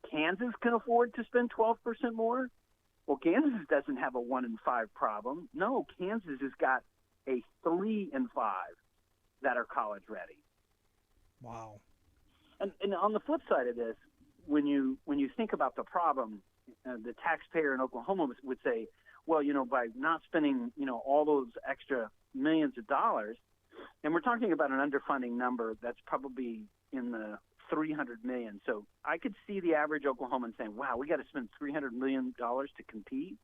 Kansas can afford to spend 12% more? Well, Kansas doesn't have a 1 in 5 problem. No, Kansas has got a 3 in 5 that are college ready. Wow. And on the flip side of this, when you think about the problem, the taxpayer in Oklahoma would say, well, by not spending, all those extra millions of dollars, and we're talking about an underfunding number that's probably in the $300 million. So I could see the average Oklahoman saying, wow, we got to spend $300 million to compete.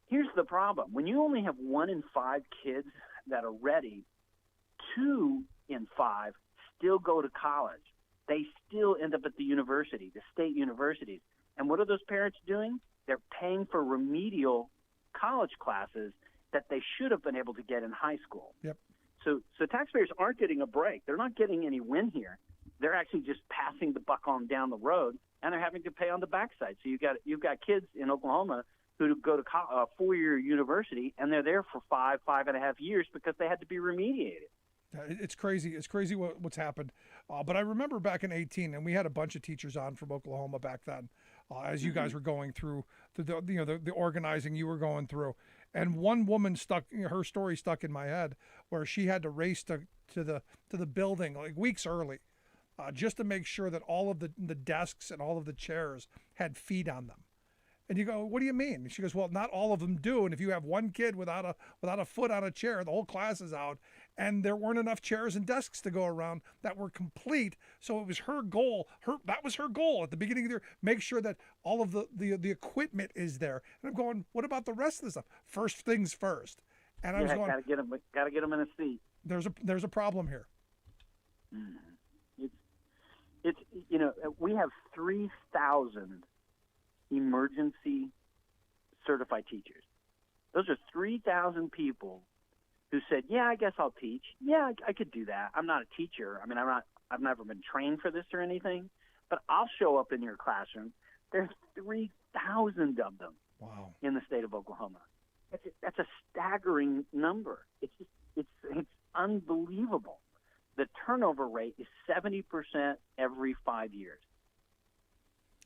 Here's the problem. When you only have 1 in 5 kids that are ready, 2 in 5 still go to college. They still end up at the university, the state universities. And what are those parents doing? They're paying for remedial college classes that they should have been able to get in high school. Yep. So taxpayers aren't getting a break. They're not getting any win here. They're actually just passing the buck on down the road, and they're having to pay on the backside. So you've got kids in Oklahoma who go to a 4-year university, and they're there for 5.5 years because they had to be remediated. It's crazy. It's crazy what's happened. But I remember back in 2018, and we had a bunch of teachers on from Oklahoma back then, as you guys were going through the organizing you were going through. And one woman her story stuck in my head, where she had to race to the building like weeks early, just to make sure that all of the desks and all of the chairs had feet on them. And you go, what do you mean? And she goes, well, not all of them do. And if you have one kid without a foot on a chair, the whole class is out. And there weren't enough chairs and desks to go around that were complete. So it was her goal. That was her goal at the beginning of the year. Make sure that all of the equipment is there. And I'm going, what about the rest of the stuff? First things first. And I was going, gotta get them in a seat. There's a problem here. It's we have 3,000 emergency certified teachers. Those are 3,000 people who said, yeah, I guess I'll teach. Yeah, I could do that. I'm not a teacher. I mean, I've never been trained for this or anything, but I'll show up in your classroom. There's 3,000 of them. Wow. In the state of Oklahoma. That's a staggering number. It's unbelievable. The turnover rate is 70% every 5 years.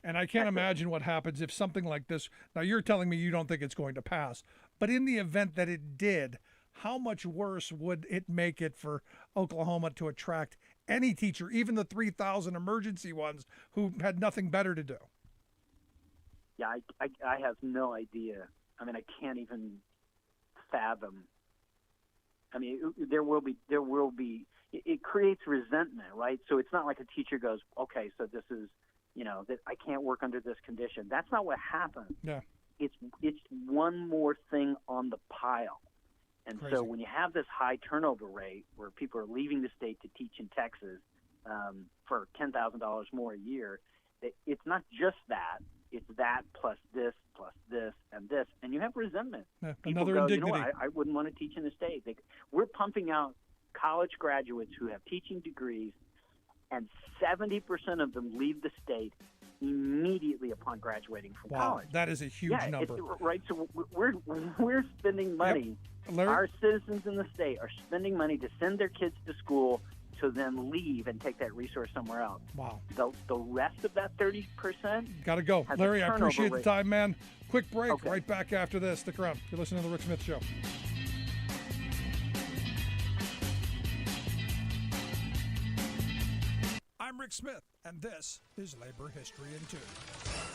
And I can't imagine what happens if something like this, now you're telling me you don't think it's going to pass, but in the event that it did, how much worse would it make it for Oklahoma to attract any teacher, even the 3,000 emergency ones who had nothing better to do? Yeah, I have no idea. I mean, I can't even fathom. I mean, there will be. It creates resentment, right? So it's not like a teacher goes, okay, so this is, that I can't work under this condition. That's not what happens. Yeah. It's one more thing on the pile. And Crazy. So when you have this high turnover rate where people are leaving the state to teach in Texas for $10,000 more a year, it's not just that. It's that plus this, and this. And you have resentment. Yeah, people another go, indignity. I wouldn't want to teach in the state. We're pumping out college graduates who have teaching degrees, and 70% of them leave the state immediately upon graduating from college. That is a huge number. Right. So we're spending money. Yep. Larry? Our citizens in the state are spending money to send their kids to school to then leave and take that resource somewhere else. Wow. The rest of that 30%. Got to go. Larry, I appreciate the time, man. Quick break. Okay. Right back after this. Stick around. You're listening to The Rick Smith Show. I'm Rick Smith, and this is Labor History in 2.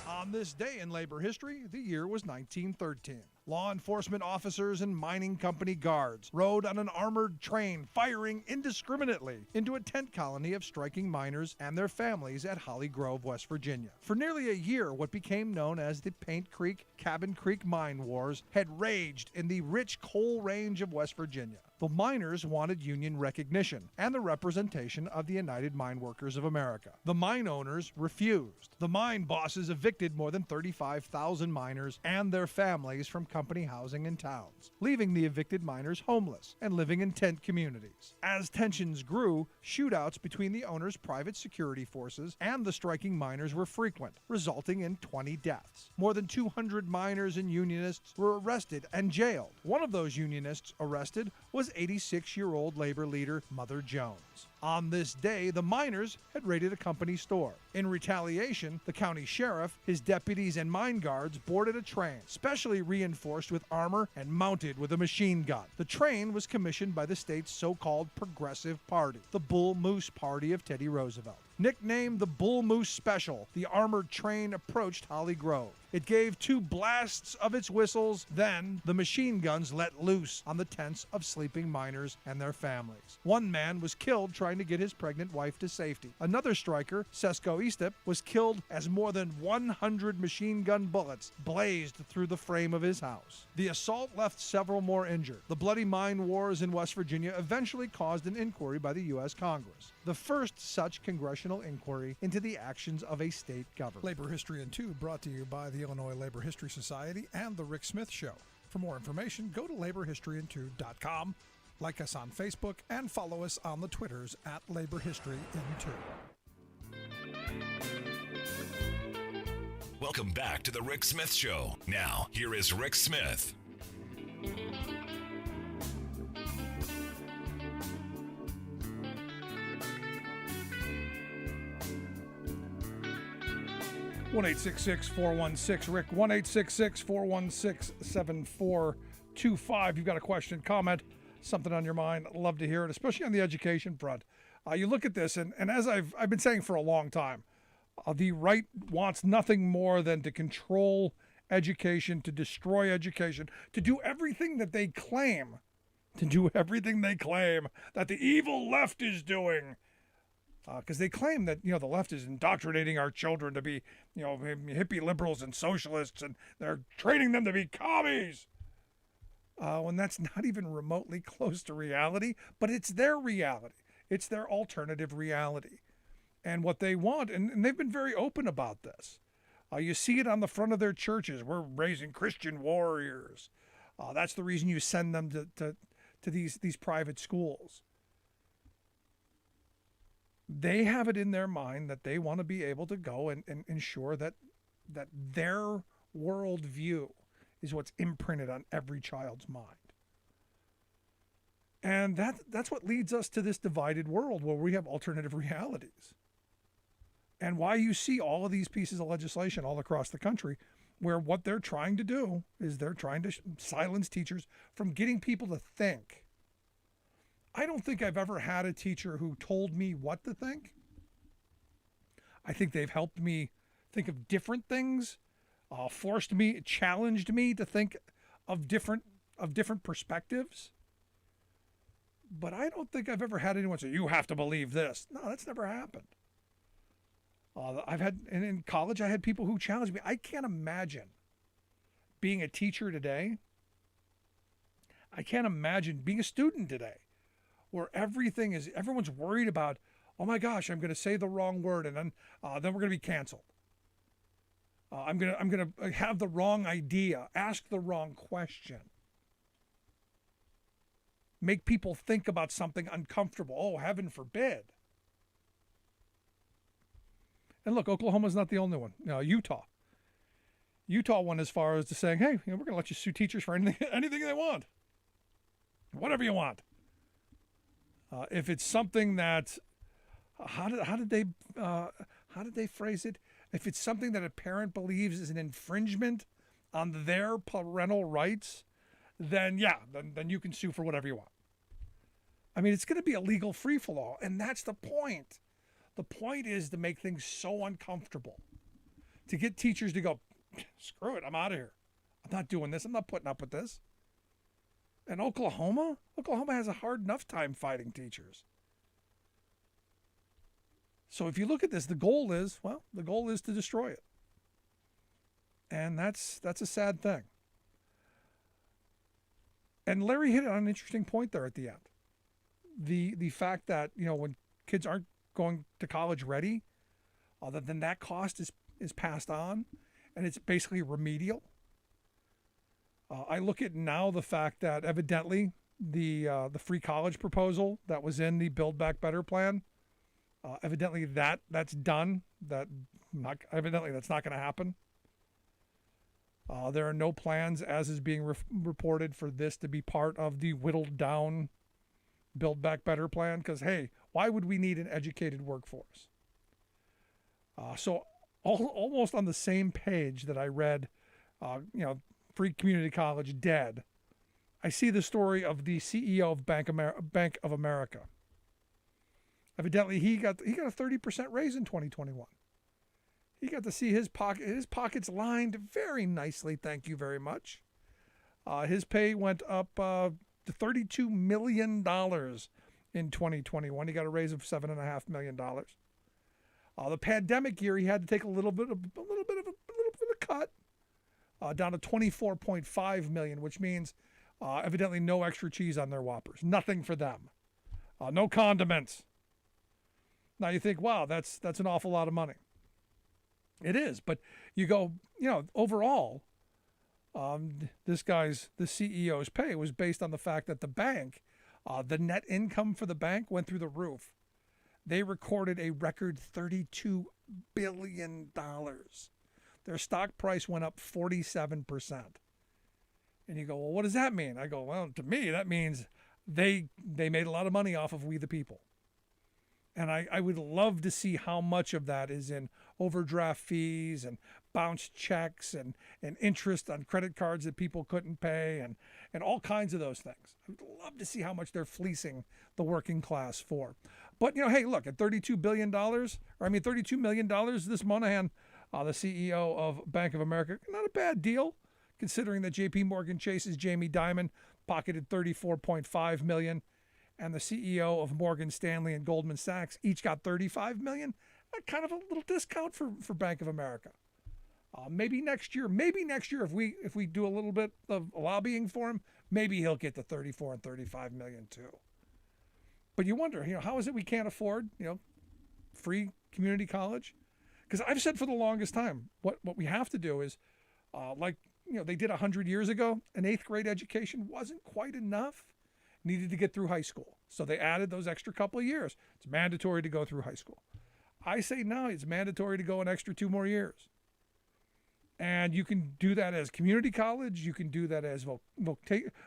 On this day in labor history, the year was 1913. Law enforcement officers and mining company guards rode on an armored train, firing indiscriminately into a tent colony of striking miners and their families at Holly Grove, West Virginia. For nearly a year, what became known as the Paint Creek, Cabin Creek Mine Wars had raged in the rich coal range of West Virginia. The miners wanted union recognition and the representation of the United Mine Workers of America. The mine owners refused. The mine bosses evicted more than 35,000 miners and their families from company housing in towns, leaving the evicted miners homeless and living in tent communities. As tensions grew, shootouts between the owners' private security forces and the striking miners were frequent, resulting in 20 deaths. More than 200 miners and unionists were arrested and jailed. One of those unionists arrested was 86-year-old labor leader Mother Jones. On this day, the miners had raided a company store. In retaliation, the county sheriff, his deputies, and mine guards boarded a train, specially reinforced with armor and mounted with a machine gun. The train was commissioned by the state's so-called Progressive Party, the Bull Moose Party of Teddy Roosevelt. Nicknamed the Bull Moose Special, the armored train approached Holly Grove. It gave 2 blasts of its whistles, then the machine guns let loose on the tents of sleeping miners and their families. One man was killed trying trying to get his pregnant wife to safety. Another striker, Sesko Istep, was killed as more than 100 machine gun bullets blazed through the frame of his house. The assault left several more injured. The bloody mine wars in West Virginia eventually caused an inquiry by the U.S. Congress, the first such congressional inquiry into the actions of a state government. Labor History in 2 brought to you by the Illinois Labor History Society and The Rick Smith Show. For more information, go to laborhistoryin2.com, like us on Facebook, and follow us on the Twitters at Labor History in 2. Welcome back to the Rick Smith Show. Now, here is Rick Smith. 1-866-416-RICK, 1-866-416-7425. You've got a question, comment, something on your mind. I'd love to hear it, especially on the education front. You look at this, and as I've been saying for a long time, the right wants nothing more than to control education, to destroy education, to do everything that they claim, that the evil left is doing. Because they claim that, the left is indoctrinating our children to be, hippie liberals and socialists, and they're training them to be commies. When that's not even remotely close to reality, but it's their reality. It's their alternative reality. And what they want, and they've been very open about this. You see it on the front of their churches. We're raising Christian warriors. That's the reason you send them to these private schools. They have it in their mind that they want to be able to go and ensure that their worldview is what's imprinted on every child's mind. And that's what leads us to this divided world where we have alternative realities. And why you see all of these pieces of legislation all across the country where what they're trying to do is they're trying to silence teachers from getting people to think. I don't think I've ever had a teacher who told me what to think. I think they've helped me think of different things, challenged me to think of different perspectives. But I don't think I've ever had anyone say, you have to believe this. No, that's never happened. And in college, I had people who challenged me. I can't imagine being a teacher today. I can't imagine being a student today, where everyone's worried about, oh my gosh, I'm going to say the wrong word, and then we're going to be canceled. I'm going to have the wrong idea, ask the wrong question, make people think about something uncomfortable. Oh, heaven forbid. And look, Oklahoma's not the only one. Utah went as far as to saying, hey, we're going to let you sue teachers for anything they want, whatever you want. If it's something that, how did they phrase it? If it's something that a parent believes is an infringement on their parental rights, then you can sue for whatever you want. I mean, it's going to be a legal free-for-all, and that's the point. The point is to make things so uncomfortable, to get teachers to go, screw it, I'm out of here. I'm not doing this. I'm not putting up with this. And Oklahoma has a hard enough time fighting teachers. So if you look at this, the goal is to destroy it. And that's a sad thing. And Larry hit on an interesting point there at the end. The fact that, when kids aren't going to college ready, then that cost is passed on, and it's basically remedial. I look at now the fact that evidently the free college proposal that was in the Build Back Better plan, evidently that's done. Evidently that's not going to happen. There are no plans, as is being reported, for this to be part of the whittled down Build Back Better plan. Because hey, why would we need an educated workforce? So almost on the same page that I read, free community college dead, I see the story of the CEO of Bank of America. Evidently, he got a 30% raise in 2021. He got to see his pockets lined very nicely. Thank you very much. His pay went up to $32 million in 2021. He got a raise of $7.5 million. The pandemic year, he had to take a little bit of a cut, down to $24.5 million, which means evidently no extra cheese on their Whoppers. Nothing for them. No condiments. Now you think, wow, that's an awful lot of money. It is, but you go, overall, the CEO's pay was based on the fact that the bank, the net income for the bank went through the roof. They recorded a record $32 billion. Their stock price went up 47%. And you go, well, what does that mean? I go, well, to me, that means they made a lot of money off of we the people. And I would love to see how much of that is in overdraft fees and bounced checks and interest on credit cards that people couldn't pay and all kinds of those things. I would love to see how much they're fleecing the working class for. But, hey, look, at $32 million, this Monahan, the CEO of Bank of America, not a bad deal, considering that J.P. Morgan Chase's Jamie Dimon pocketed $34.5 million. And the CEO of Morgan Stanley and Goldman Sachs each got $35 million. Kind of a little discount for Bank of America. Maybe next year, if we do a little bit of lobbying for him, maybe he'll get the 34 and 35 million too. But you wonder, how is it we can't afford, free community college? Because I've said for the longest time, what we have to do is, they did 100 years ago, an 8th grade education wasn't quite enough. Needed to get through high school. So they added those extra couple of years. It's mandatory to go through high school. I say now it's mandatory to go an extra 2 more years. And you can do that as community college. You can do that as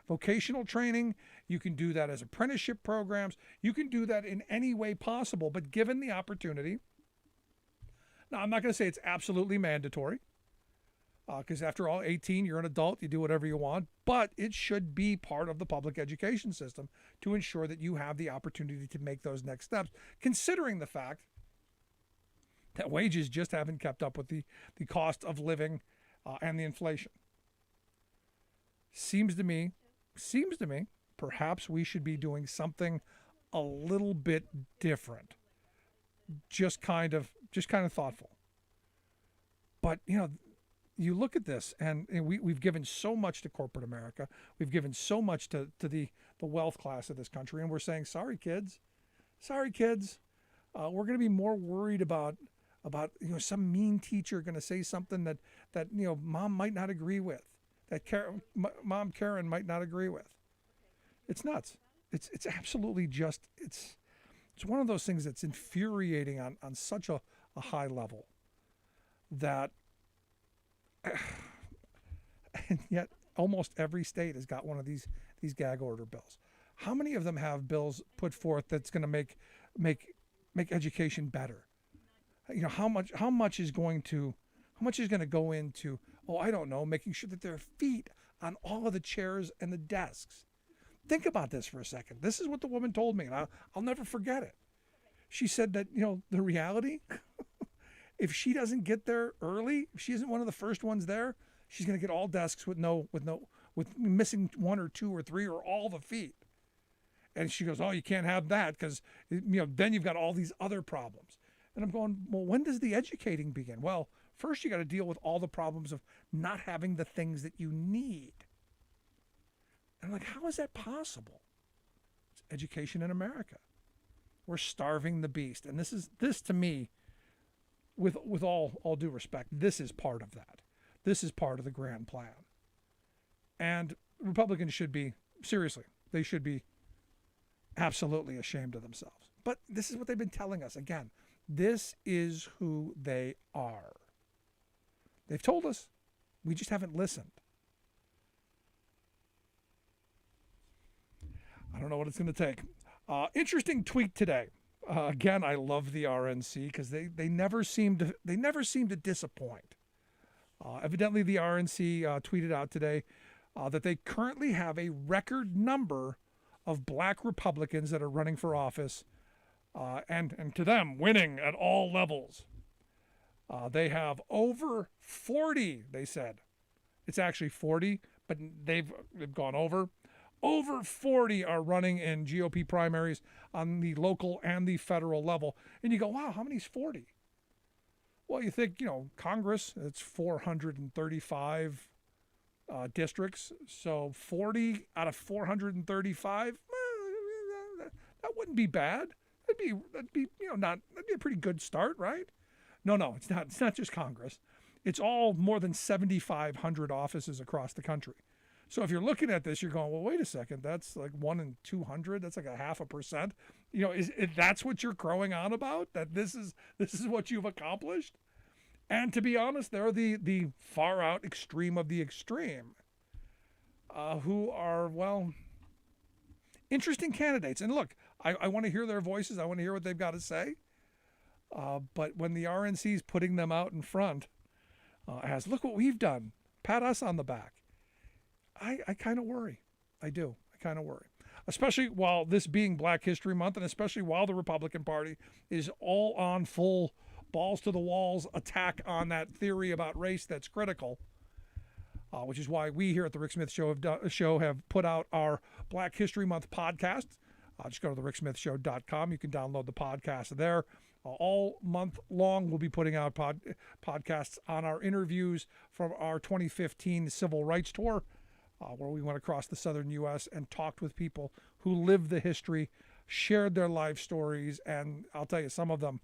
vocational training. You can do that as apprenticeship programs. You can do that in any way possible, but given the opportunity. Now, I'm not going to say it's absolutely mandatory. Because after all, 18, you're an adult, you do whatever you want, but it should be part of the public education system to ensure that you have the opportunity to make those next steps, considering the fact that wages just haven't kept up with the cost of living and the inflation. Seems to me, perhaps we should be doing something a little bit different, just kind of thoughtful. But, you look at this, and we've given so much to corporate America. We've given so much to the wealth class of this country, and we're saying, sorry, kids. We're going to be more worried about some mean teacher going to say something that mom might not agree with, that Mom Karen might not agree with. It's nuts. It's absolutely just, it's one of those things that's infuriating on such a high level that. And yet almost every state has got one of these gag order bills. How many of them have bills put forth that's going to make education better? How much is going to go into, I don't know, making sure that there are feet on all of the chairs and the desks. Think about this for a second. This is what the woman told me, and I'll never forget it. She said that, the reality if she doesn't get there early, if she isn't one of the first ones there, she's going to get all desks with missing 1 or 2 or 3 or all the feet. And she goes, you can't have that because, then you've got all these other problems. And I'm going, well, when does the educating begin? Well, first you got to deal with all the problems of not having the things that you need. And I'm like, how is that possible? It's education in America. We're starving the beast. And this to me, with all due respect, this is part of that. This is part of the grand plan. And Republicans should be, seriously, they should be absolutely ashamed of themselves. But this is what they've been telling us. Again, this is who they are. They've told us. We just haven't listened. I don't know what it's going to take. Interesting tweet today. Again, I love the RNC because they never seem to disappoint. Evidently, the RNC tweeted out today that they currently have a record number of black Republicans that are running for office, and to them, winning at all levels. They have over 40, they said. It's actually 40, but they've gone over Over 40 are running in GOP primaries on the local and the federal level. And you go, wow, how many is 40? Well, you think, Congress, it's 435 districts. So 40 out of 435, that wouldn't be bad. That'd be a pretty good start, right? No, it's not. It's not just Congress. It's all more than 7,500 offices across the country. So if you're looking at this, you're going, well, wait a second. That's like 1 in 200. That's like 0.5%. That's what you're crowing on about? That this is what you've accomplished? And to be honest, they're the far out extreme of the extreme, who are, well, interesting candidates. And look, I want to hear their voices. I want to hear what they've got to say. But when the RNC is putting them out in front as, look what we've done, pat us on the back, I kind of worry. I do. I kind of worry. Especially while this being Black History Month, and especially while the Republican Party is all on full balls to the walls attack on that theory about race that's critical, which is why we here at the Rick Smith Show have put out our Black History Month podcast. Just go to the ricksmithshow.com. You can download the podcast there. All month long, we'll be putting out podcasts on our interviews from our 2015 Civil Rights Tour, where we went across the southern U.S. and talked with people who lived the history, shared their life stories, and I'll tell you, some of them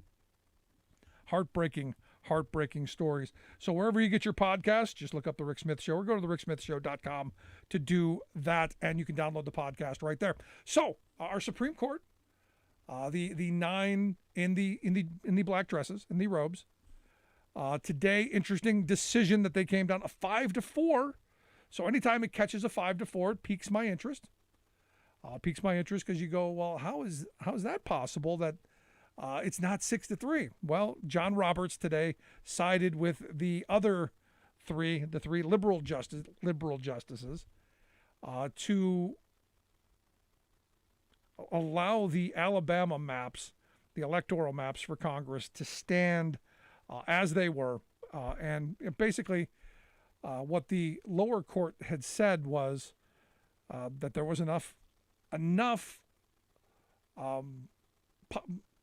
heartbreaking stories. So wherever you get your podcast, just look up The Rick Smith Show or go to thericksmithshow.com to do that, and you can download the podcast right there. So our Supreme Court, the 9 in the black dresses, in the robes, today, interesting decision that they came down a 5-4. So anytime it catches a 5-4, it piques my interest. Because you go, well, how is that possible that it's not 6-3? Well, John Roberts today sided with the other three liberal justices, to allow the Alabama maps, the electoral maps for Congress, to stand as they were, and basically. What the lower court had said was that there was enough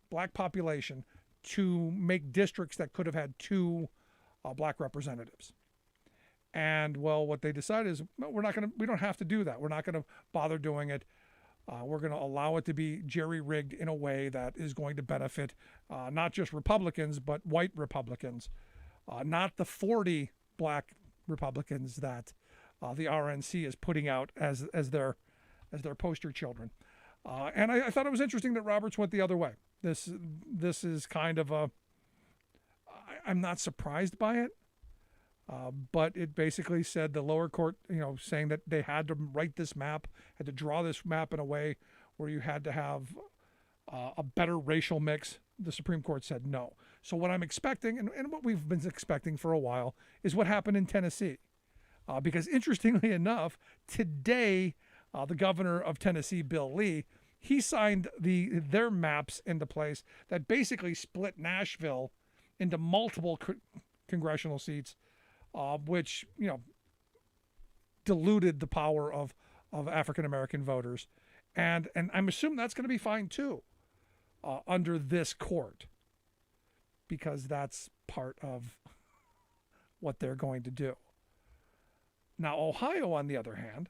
black population to make districts that could have had 2 black representatives. And well, what they decided is, well, we don't have to do that. We're not going to bother doing it. We're going to allow it to be jerry-rigged in a way that is going to benefit not just Republicans, but white Republicans, not the 40 black Republicans that the RNC is putting out as their poster children. And I thought it was interesting that Roberts went the other way. This is kind of I'm not surprised by it, but it basically said the lower court, saying that they had to write this map, had to draw this map in a way where you had to have a better racial mix. The Supreme Court said no. So what I'm expecting, and what we've been expecting for a while, is what happened in Tennessee. Because interestingly enough, today, the governor of Tennessee, Bill Lee, he signed their maps into place that basically split Nashville into multiple congressional seats, which, diluted the power of African-American voters. And I'm assuming that's going to be fine too, under this court, because that's part of what they're going to do. Now, Ohio, on the other hand,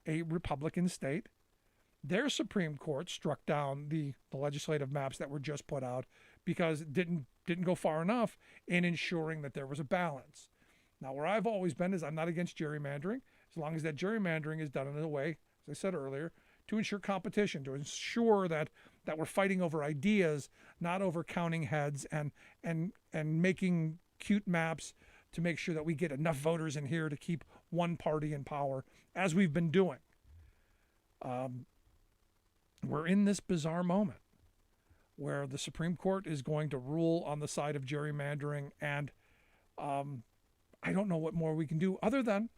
a Republican state, their Supreme Court struck down the legislative maps that were just put out because it didn't go far enough in ensuring that there was a balance. Now, where I've always been is I'm not against gerrymandering, as long as that gerrymandering is done in a way, as I said earlier, to ensure competition, to ensure that we're fighting over ideas, not over counting heads and making cute maps to make sure that we get enough voters in here to keep one party in power, as we've been doing. We're in this bizarre moment where the Supreme Court is going to rule on the side of gerrymandering, and I don't know what more we can do other than,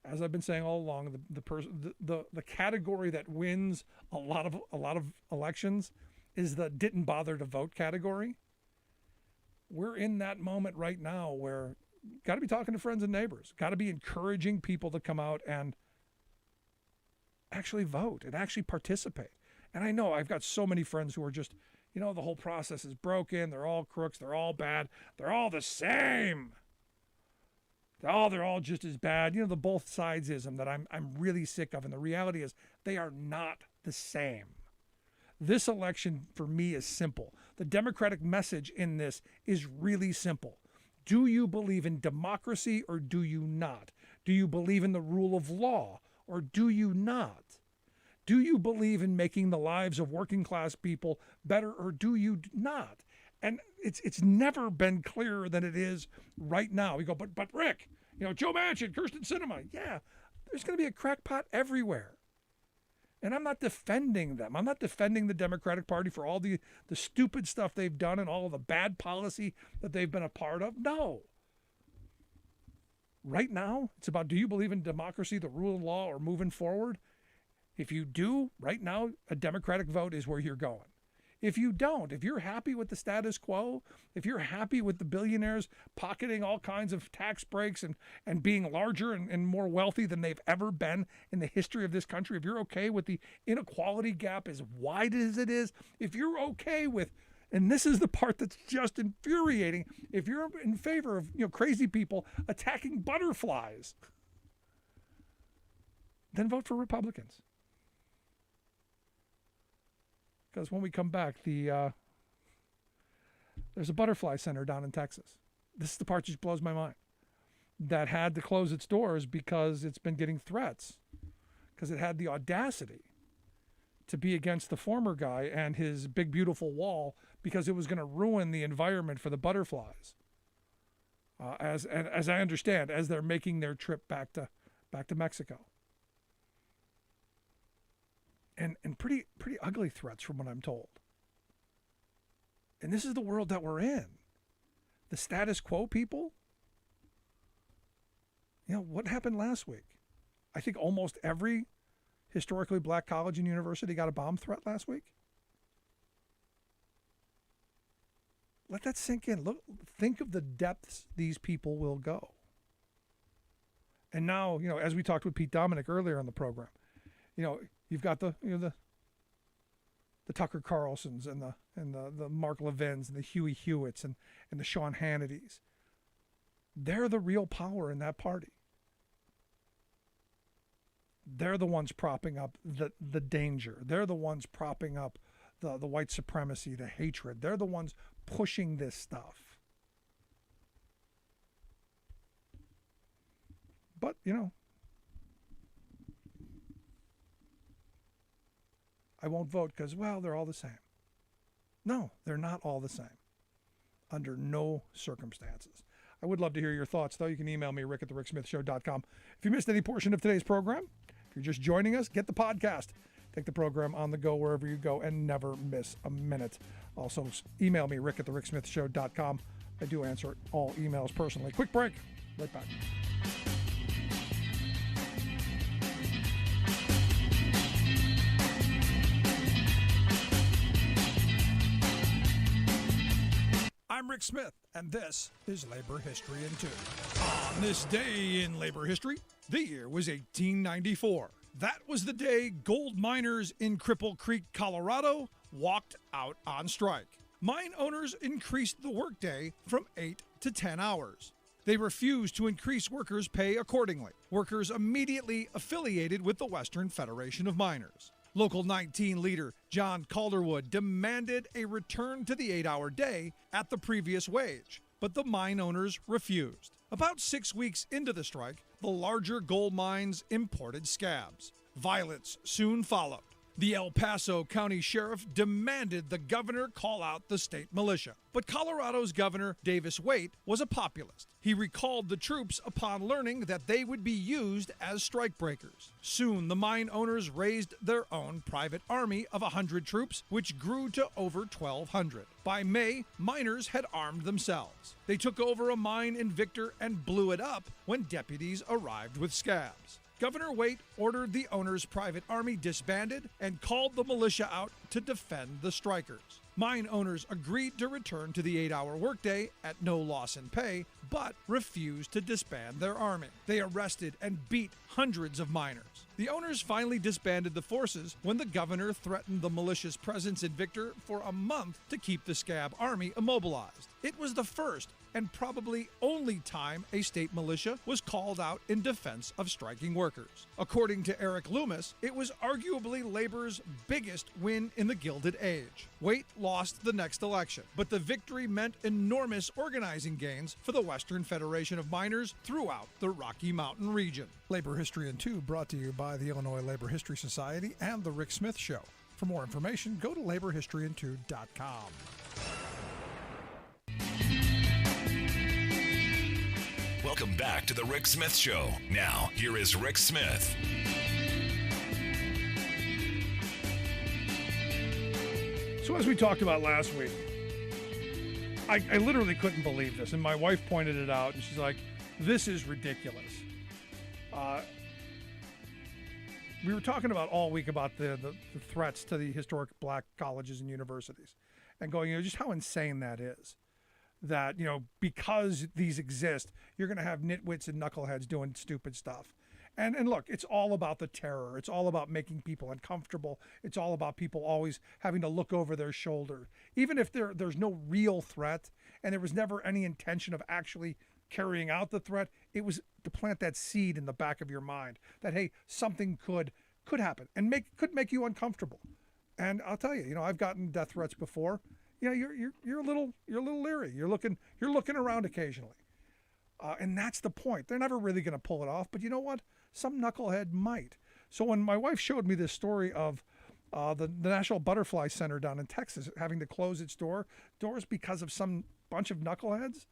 as I've been saying all along, the category that wins a lot of elections is the didn't bother to vote category. We're in that moment right now where got to be talking to friends and neighbors, got to be encouraging people to come out and actually vote and actually participate. And I know I've got so many friends who are just, the whole process is broken. They're all crooks. They're all bad. They're all the same. They're all just as bad. The both sidesism that I'm really sick of. And the reality is they are not the same. This election for me is simple. The Democratic message in this is really simple. Do you believe in democracy or do you not? Do you believe in the rule of law or do you not? Do you believe in making the lives of working class people better or do you not? And it's never been clearer than it is right now. We go, but Rick, Joe Manchin, Kirsten Sinema, yeah, there's going to be a crackpot everywhere. And I'm not defending them. I'm not defending the Democratic Party for all the stupid stuff they've done and all of the bad policy that they've been a part of. No. Right now, it's about, do you believe in democracy, the rule of law, or moving forward? If you do, right now, a Democratic vote is where you're going. If you don't, if you're happy with the status quo, if you're happy with the billionaires pocketing all kinds of tax breaks and being larger and more wealthy than they've ever been in the history of this country, if you're okay with the inequality gap as wide as it is, if you're okay with, and this is the part that's just infuriating, if you're in favor of crazy people attacking butterflies, then vote for Republicans. Because when we come back, there's a butterfly center down in Texas. This is the part that just blows my mind. That had to close its doors because it's been getting threats. Because it had the audacity to be against the former guy and his big, beautiful wall because it was going to ruin the environment for the butterflies. As I understand, as they're making their trip back to Mexico. And pretty ugly threats from what I'm told. And this is the world that we're in. The status quo people. What happened last week? I think almost every historically black college and university got a bomb threat last week. Let that sink in. Look, think of the depths these people will go. And now, as we talked with Pete Dominick earlier on the program, you've got the Tucker Carlsons and the Mark Levins and the Huey Hewitts and the Sean Hannitys. They're the real power in that party. They're the ones propping up the danger. They're the ones propping up the white supremacy, the hatred. They're the ones pushing this stuff. But, I won't vote because, they're all the same. No, they're not all the same. Under no circumstances. I would love to hear your thoughts, though. You can email me, rick@thericksmithshow.com. If you missed any portion of today's program, if you're just joining us, get the podcast. Take the program on the go wherever you go and never miss a minute. Also, email me, rick@thericksmithshow.com. I do answer all emails personally. Quick break. Right back. I'm Rick Smith, and this is Labor History in 2. On this day in labor history, the year was 1894. That was the day gold miners in Cripple Creek, Colorado, walked out on strike. Mine owners increased the workday from 8 to 10 hours. They refused to increase workers' pay accordingly. Workers immediately affiliated with the Western Federation of Miners. Local 19 leader John Calderwood demanded a return to the 8-hour day at the previous wage, but the mine owners refused. About 6 weeks into the strike, the larger gold mines imported scabs. Violence soon followed. The El Paso County Sheriff demanded the governor call out the state militia. But Colorado's Governor Davis Wade was a populist. He recalled the troops upon learning that they would be used as strikebreakers. Soon, the mine owners raised their own private army of 100 troops, which grew to over 1,200. By May, miners had armed themselves. They took over a mine in Victor and blew it up when deputies arrived with scabs. Governor Waite ordered the owners' private army disbanded and called the militia out to defend the strikers. Mine owners agreed to return to the 8-hour workday at no loss in pay, but refused to disband their army. They arrested and beat hundreds of miners. The owners finally disbanded the forces when the governor threatened the militia's presence in Victor for a month to keep the scab army immobilized. It was the first and probably only time a state militia was called out in defense of striking workers. According to Eric Loomis, it was arguably labor's biggest win in the Gilded Age. Wright lost the next election, but the victory meant enormous organizing gains for the Western Federation of Miners throughout the Rocky Mountain region. Labor History in 2 brought to you by the Illinois Labor History Society and The Rick Smith Show. For more information, go to laborhistoryin2.com. Welcome back to the Rick Smith Show. Now, here is Rick Smith. So as we talked about last week, I literally couldn't believe this, and my wife pointed it out, and she's like, this is ridiculous. We were talking about all week about the threats to the historic black colleges and universities, and going, just how insane that is. That, because these exist, you're going to have nitwits and knuckleheads doing stupid stuff. And look, it's all about the terror. It's all about making people uncomfortable. It's all about people always having to look over their shoulder. Even if there's no real threat and there was never any intention of actually carrying out the threat, it was to plant that seed in the back of your mind that, hey, something could happen and could make you uncomfortable. And I'll tell you, I've gotten death threats before. You're a little leery. You're looking around occasionally, and that's the point. They're never really going to pull it off, but you know what? Some knucklehead might. So when my wife showed me this story of the National Butterfly Center down in Texas having to close its doors because of some bunch of knuckleheads,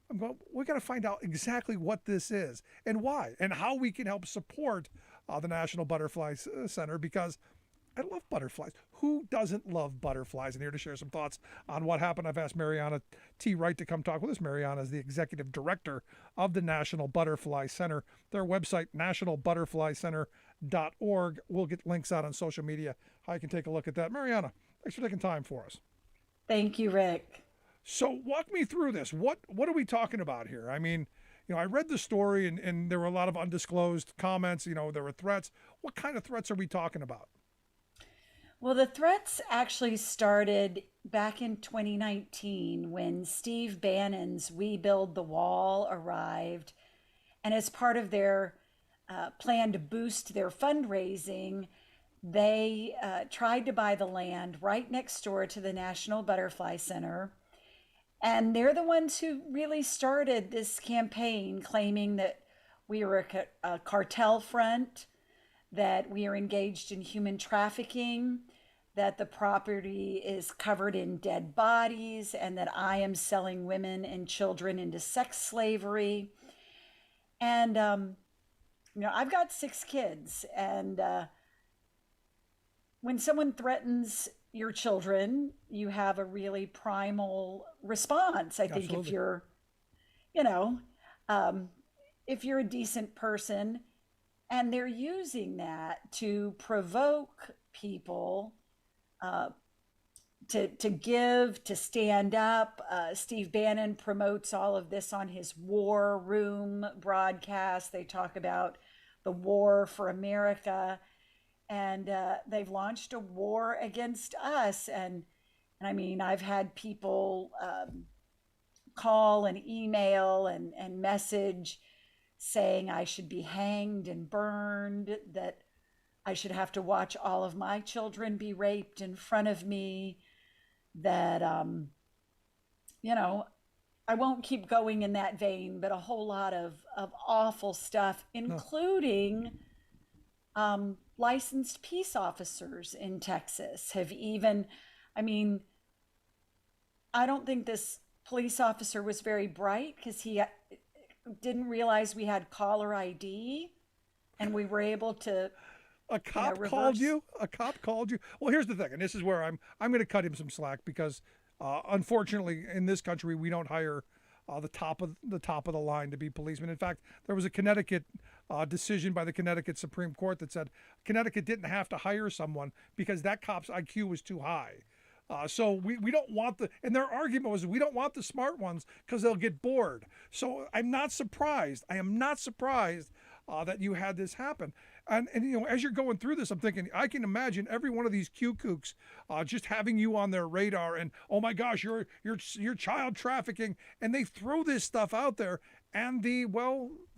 I'm going, we got to find out exactly what this is and why and how we can help support the National Butterfly Center, because I love butterflies. Who doesn't love butterflies? And here to share some thoughts on what happened, I've asked Marianna T. Wright to come talk with us. Marianna is the executive director of the National Butterfly Center. Their website, nationalbutterflycenter.org. We'll get links out on social media how you can take a look at that. Marianna, thanks for taking time for us. Thank you, Rick. So walk me through this. What are we talking about here? I mean, I read the story and there were a lot of undisclosed comments. There were threats. What kind of threats are we talking about? Well, the threats actually started back in 2019 when Steve Bannon's We Build the Wall arrived. And as part of their plan to boost their fundraising, they tried to buy the land right next door to the National Butterfly Center. And they're the ones who really started this campaign, claiming that we were a cartel front, that we are engaged in human trafficking, that the property is covered in dead bodies, and that I am selling women and children into sex slavery. And, I've got 6 kids, and when someone threatens your children, you have a really primal response. I think Absolutely. If you're, if you're a decent person, and they're using that to provoke people to give, to stand up. Steve Bannon promotes all of this on his War Room broadcast. They talk about the war for America, and they've launched a war against us. And I mean, I've had people call and email and message saying I should be hanged and burned, that I should have to watch all of my children be raped in front of me, that, I won't keep going in that vein, but a whole lot of awful stuff, including licensed peace officers in Texas have even, I don't think this police officer was very bright because he didn't realize we had caller ID and we were able to. A cop called you? A cop called you? Well, here's the thing, and this is where I'm going to cut him some slack because, unfortunately, in this country, we don't hire the top of the line to be policemen. In fact, there was a Connecticut decision by the Connecticut Supreme Court that said Connecticut didn't have to hire someone because that cop's IQ was too high. So we don't want and their argument was we don't want the smart ones because they'll get bored. So I'm not surprised. I am not surprised that you had this happen. And as you're going through this, I'm thinking, I can imagine every one of these Q kooks just having you on their radar and, oh my gosh, you're child trafficking. And they throw this stuff out there, and the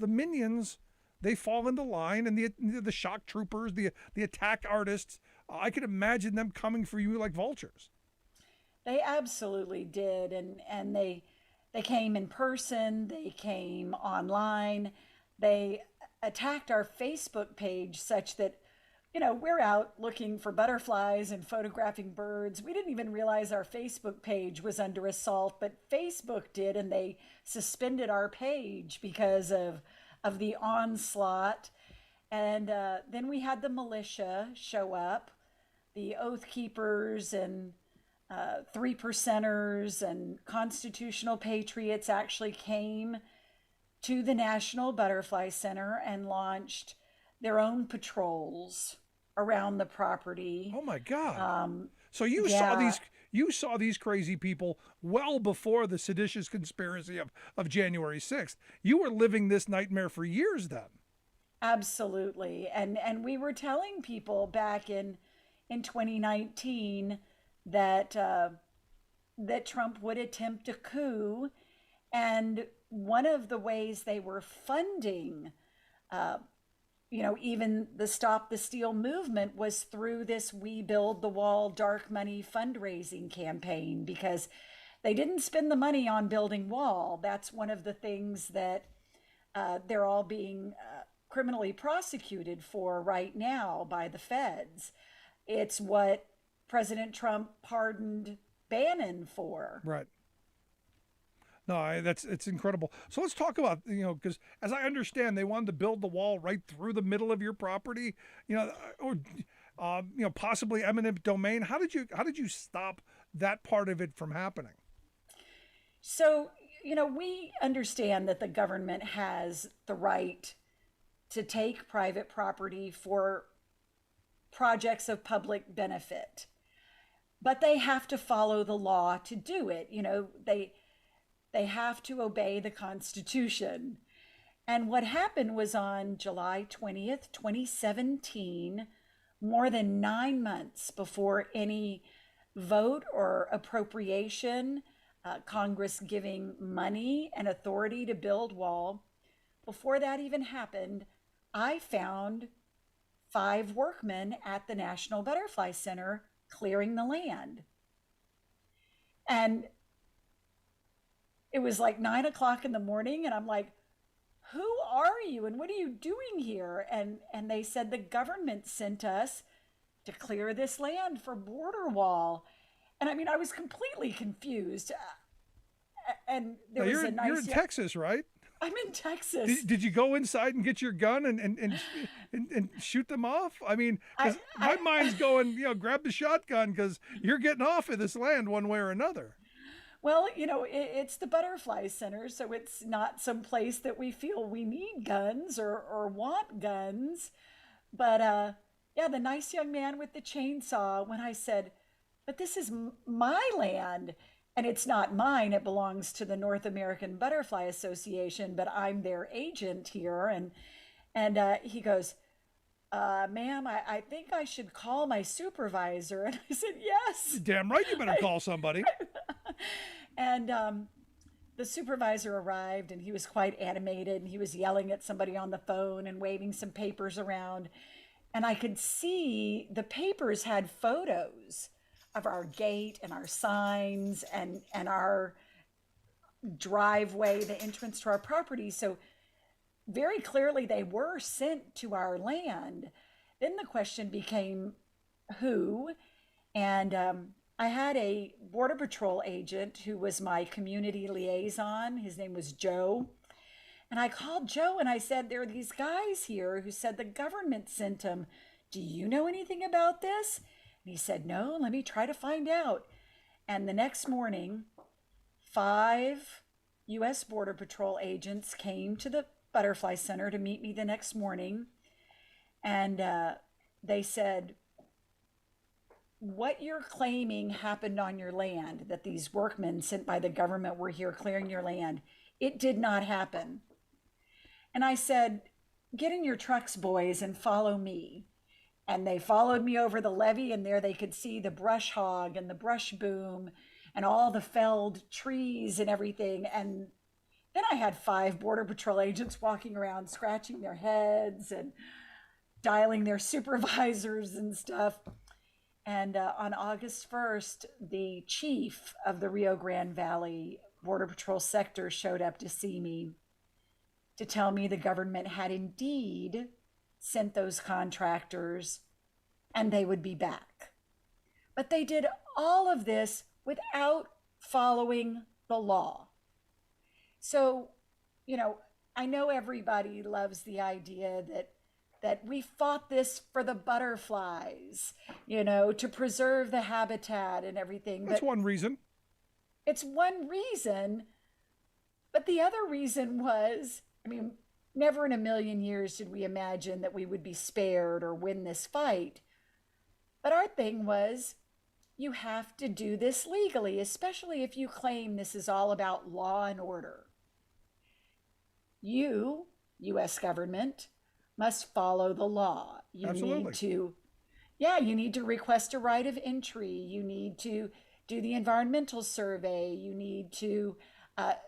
minions, they fall into line, and the shock troopers, the attack artists, I could imagine them coming for you like vultures. They absolutely did. And they came in person, they came online, they attacked our Facebook page such that, we're out looking for butterflies and photographing birds. We didn't even realize our Facebook page was under assault, but Facebook did, and they suspended our page because of the onslaught. And then we had the militia show up, the Oath Keepers and 3%ers and constitutional patriots actually came to the National Butterfly Center and launched their own patrols around the property. Oh my God! So you saw these crazy people well before the seditious conspiracy of January 6th. You were living this nightmare for years then. Absolutely, and we were telling people back in 2019 that Trump would attempt a coup, and one of the ways they were funding, even the Stop the Steal movement was through this We Build the Wall dark money fundraising campaign, because they didn't spend the money on building wall. That's one of the things that they're all being criminally prosecuted for right now by the feds. It's what President Trump pardoned Bannon for. Right. No, it's incredible. So let's talk about, because as I understand, they wanted to build the wall right through the middle of your property, or possibly eminent domain. How did you stop that part of it from happening? So, we understand that the government has the right to take private property for projects of public benefit, but they have to follow the law to do it. They have to obey the Constitution. And what happened was on July 20th, 2017, more than 9 months before any vote or appropriation, Congress giving money and authority to build wall, before that even happened, I found 5 workmen at the National Butterfly Center clearing the land. And it was like 9 o'clock in the morning, and I'm like, who are you and what are you doing here? And they said the government sent us to clear this land for border wall. And I mean, I was completely confused. And there was a nice... You're in Texas, right? I'm in Texas. Did you go inside and get your gun and shoot them off? I mean, my mind's going, grab the shotgun, because you're getting off of this land one way or another. Well, it's the Butterfly Center, so it's not some place that we feel we need guns or want guns. But the nice young man with the chainsaw, when I said, but this is my land, and it's not mine, it belongs to the North American Butterfly Association, but I'm their agent here. And he goes, ma'am, I think I should call my supervisor. And I said, yes. Damn right, you better call somebody. And the supervisor arrived, and he was quite animated, and he was yelling at somebody on the phone and waving some papers around. And I could see the papers had photos of our gate and our signs and our driveway, the entrance to our property. So very clearly they were sent to our land. Then the question became who, and I had a Border Patrol agent who was my community liaison. His name was Joe. And I called Joe and I said, there are these guys here who said the government sent them. Do you know anything about this? And he said, no, let me try to find out. And the next morning, 5 U.S. Border Patrol agents came to the Butterfly Center to meet me the next morning. And they said, what you're claiming happened on your land, that these workmen sent by the government were here clearing your land, it did not happen. And I said, get in your trucks, boys, and follow me. And they followed me over the levee, and there they could see the brush hog and the brush boom and all the felled trees and everything. And then I had 5 Border Patrol agents walking around, scratching their heads and dialing their supervisors and stuff. And on August 1st, the chief of the Rio Grande Valley Border Patrol sector showed up to see me to tell me the government had indeed sent those contractors and they would be back. But they did all of this without following the law. So, I know everybody loves the idea that we fought this for the butterflies, to preserve the habitat and everything. That's one reason. It's one reason. But the other reason was, never in a million years did we imagine that we would be spared or win this fight. But our thing was, you have to do this legally, especially if you claim this is all about law and order. You, U.S. government, must follow the law. You Absolutely. You need to request a right of entry. You need to do the environmental survey. You need to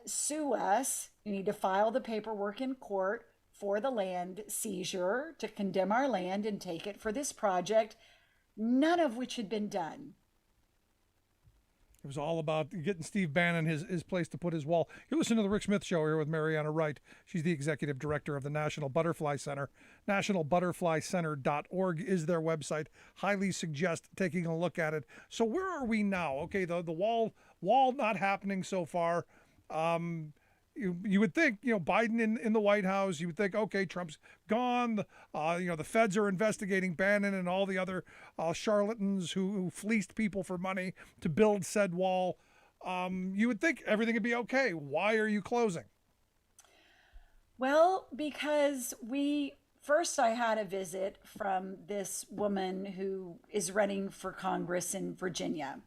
sue us. You need to file the paperwork in court for the land seizure to condemn our land and take it for this project, none of which had been done. It was all about getting Steve Bannon his place to put his wall. You listen to the Rick Smith Show here with Marianna Wright. She's the executive director of the National Butterfly Center. NationalButterflyCenter.org is their website. Highly suggest taking a look at it. So where are we now? Okay, the wall not happening so far. You would think, Biden in the White House, you would think, okay, Trump's gone. The feds are investigating Bannon and all the other charlatans who fleeced people for money to build said wall. You would think everything would be okay. Why are you closing? Well, because first I had a visit from this woman who is running for Congress in Virginia,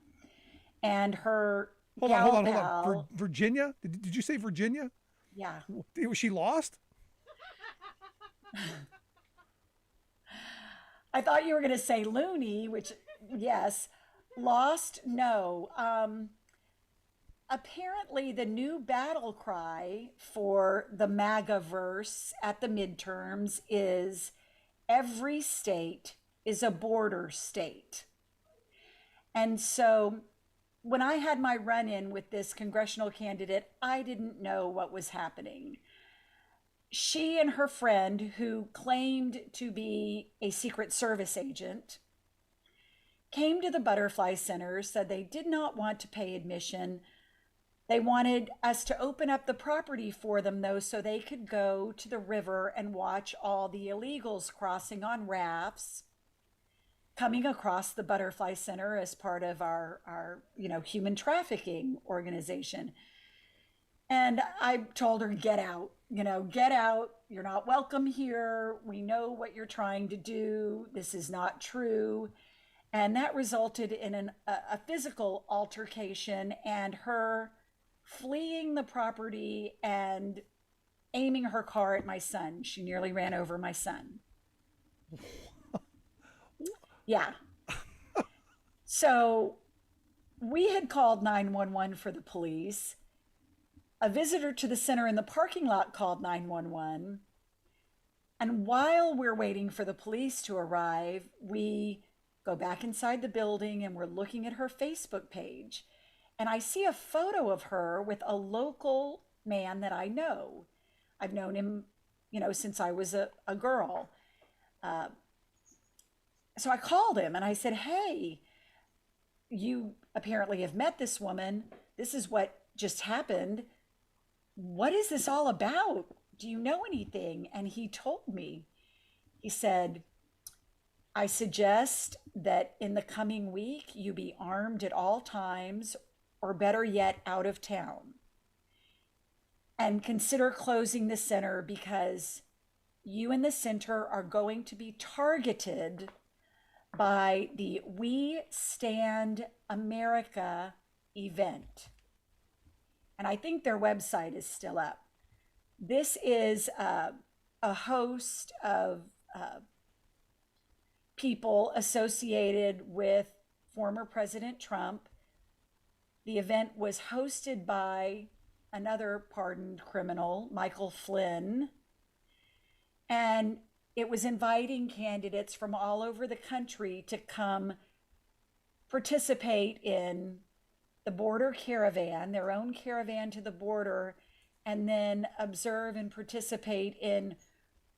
and her Hold on. Virginia? Did you say Virginia? Yeah. Was she lost? I thought you were going to say loony, which, yes. Lost? No. Apparently, the new battle cry for the MAGA-verse at the midterms is every state is a border state. And so when I had my run-in with this congressional candidate, I didn't know what was happening. She and her friend, who claimed to be a Secret Service agent, came to the Butterfly Center, said they did not want to pay admission. They wanted us to open up the property for them, though, so they could go to the river and watch all the illegals crossing on rafts, coming across the Butterfly Center as part of our human trafficking organization. And I told her, get out, get out. You're not welcome here. We know what you're trying to do. This is not true. And that resulted in a physical altercation and her fleeing the property and aiming her car at my son. She nearly ran over my son. Yeah. So we had called 911 for the police. A visitor to the center in the parking lot called 911. And while we're waiting for the police to arrive, we go back inside the building and we're looking at her Facebook page. And I see a photo of her with a local man that I know. I've known him, since I was a girl. So I called him and I said, hey, you apparently have met this woman. This is what just happened. What is this all about? Do you know anything? And he told me. He said, I suggest that in the coming week, you be armed at all times, or better yet, out of town. And consider closing the center because you and the center are going to be targeted by the We Stand America event. And I think their website is still up. This is a host of people associated with former President Trump. The event was hosted by another pardoned criminal, Michael Flynn, and it was inviting candidates from all over the country to come participate in the border caravan, their own caravan to the border, and then observe and participate in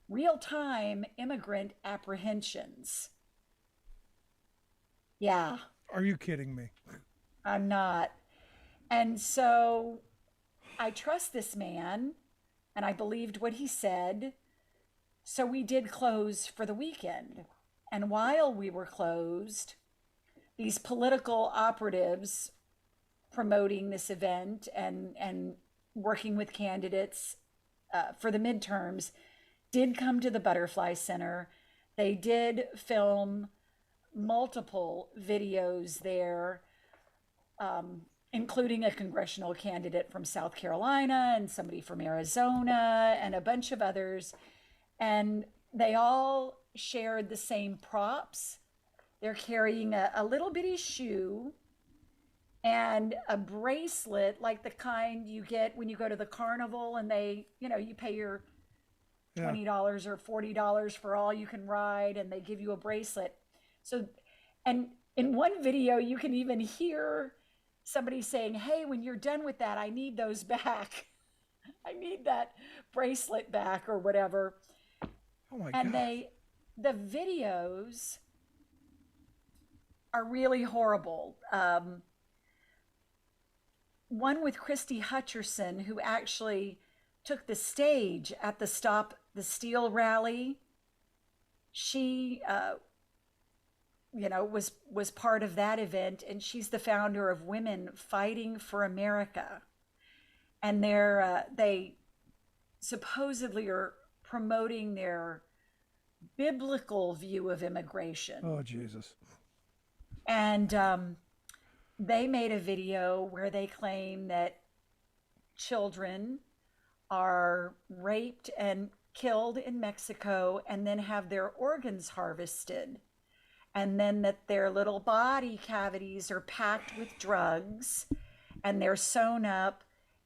real-time immigrant apprehensions. Yeah. Are you kidding me? I'm not. And so I trust this man, and I believed what he said. So we did close for the weekend. And while we were closed, these political operatives promoting this event and working with candidates for the midterms did come to the Butterfly Center. They did film multiple videos there, including a congressional candidate from South Carolina and somebody from Arizona and a bunch of others. And they all shared the same props. They're carrying a little bitty shoe and a bracelet like the kind you get when you go to the carnival and they, you pay your $20 or $40 for all you can ride and they give you a bracelet. So, and in one video, you can even hear somebody saying, hey, when you're done with that, I need those back. I need that bracelet back or whatever. Oh my and God. The videos are really horrible. One with Christy Hutcherson, who actually took the stage at the Stop the Steal rally. She, was part of that event, and she's the founder of Women Fighting for America. And they supposedly are promoting their biblical view of immigration. Oh, Jesus. And they made a video where they claim that children are raped and killed in Mexico and then have their organs harvested. And then that their little body cavities are packed with drugs and they're sewn up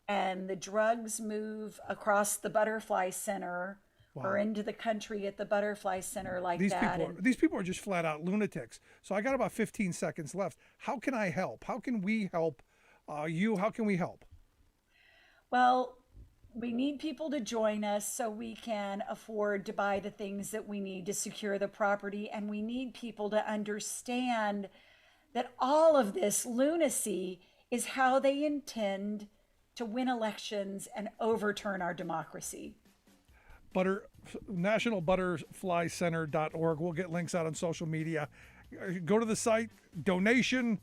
and the drugs move across the Butterfly Center. Wow. Or into the country at the Butterfly Center like that. These people are just flat out lunatics. So I got about 15 seconds left. How can I help? How can we help you? How can we help? Well, we need people to join us so we can afford to buy the things that we need to secure the property. And we need people to understand that all of this lunacy is how they intend to win elections and overturn our democracy. NationalButterflyCenter.org. We'll get links out on social media. Go to the site, donation,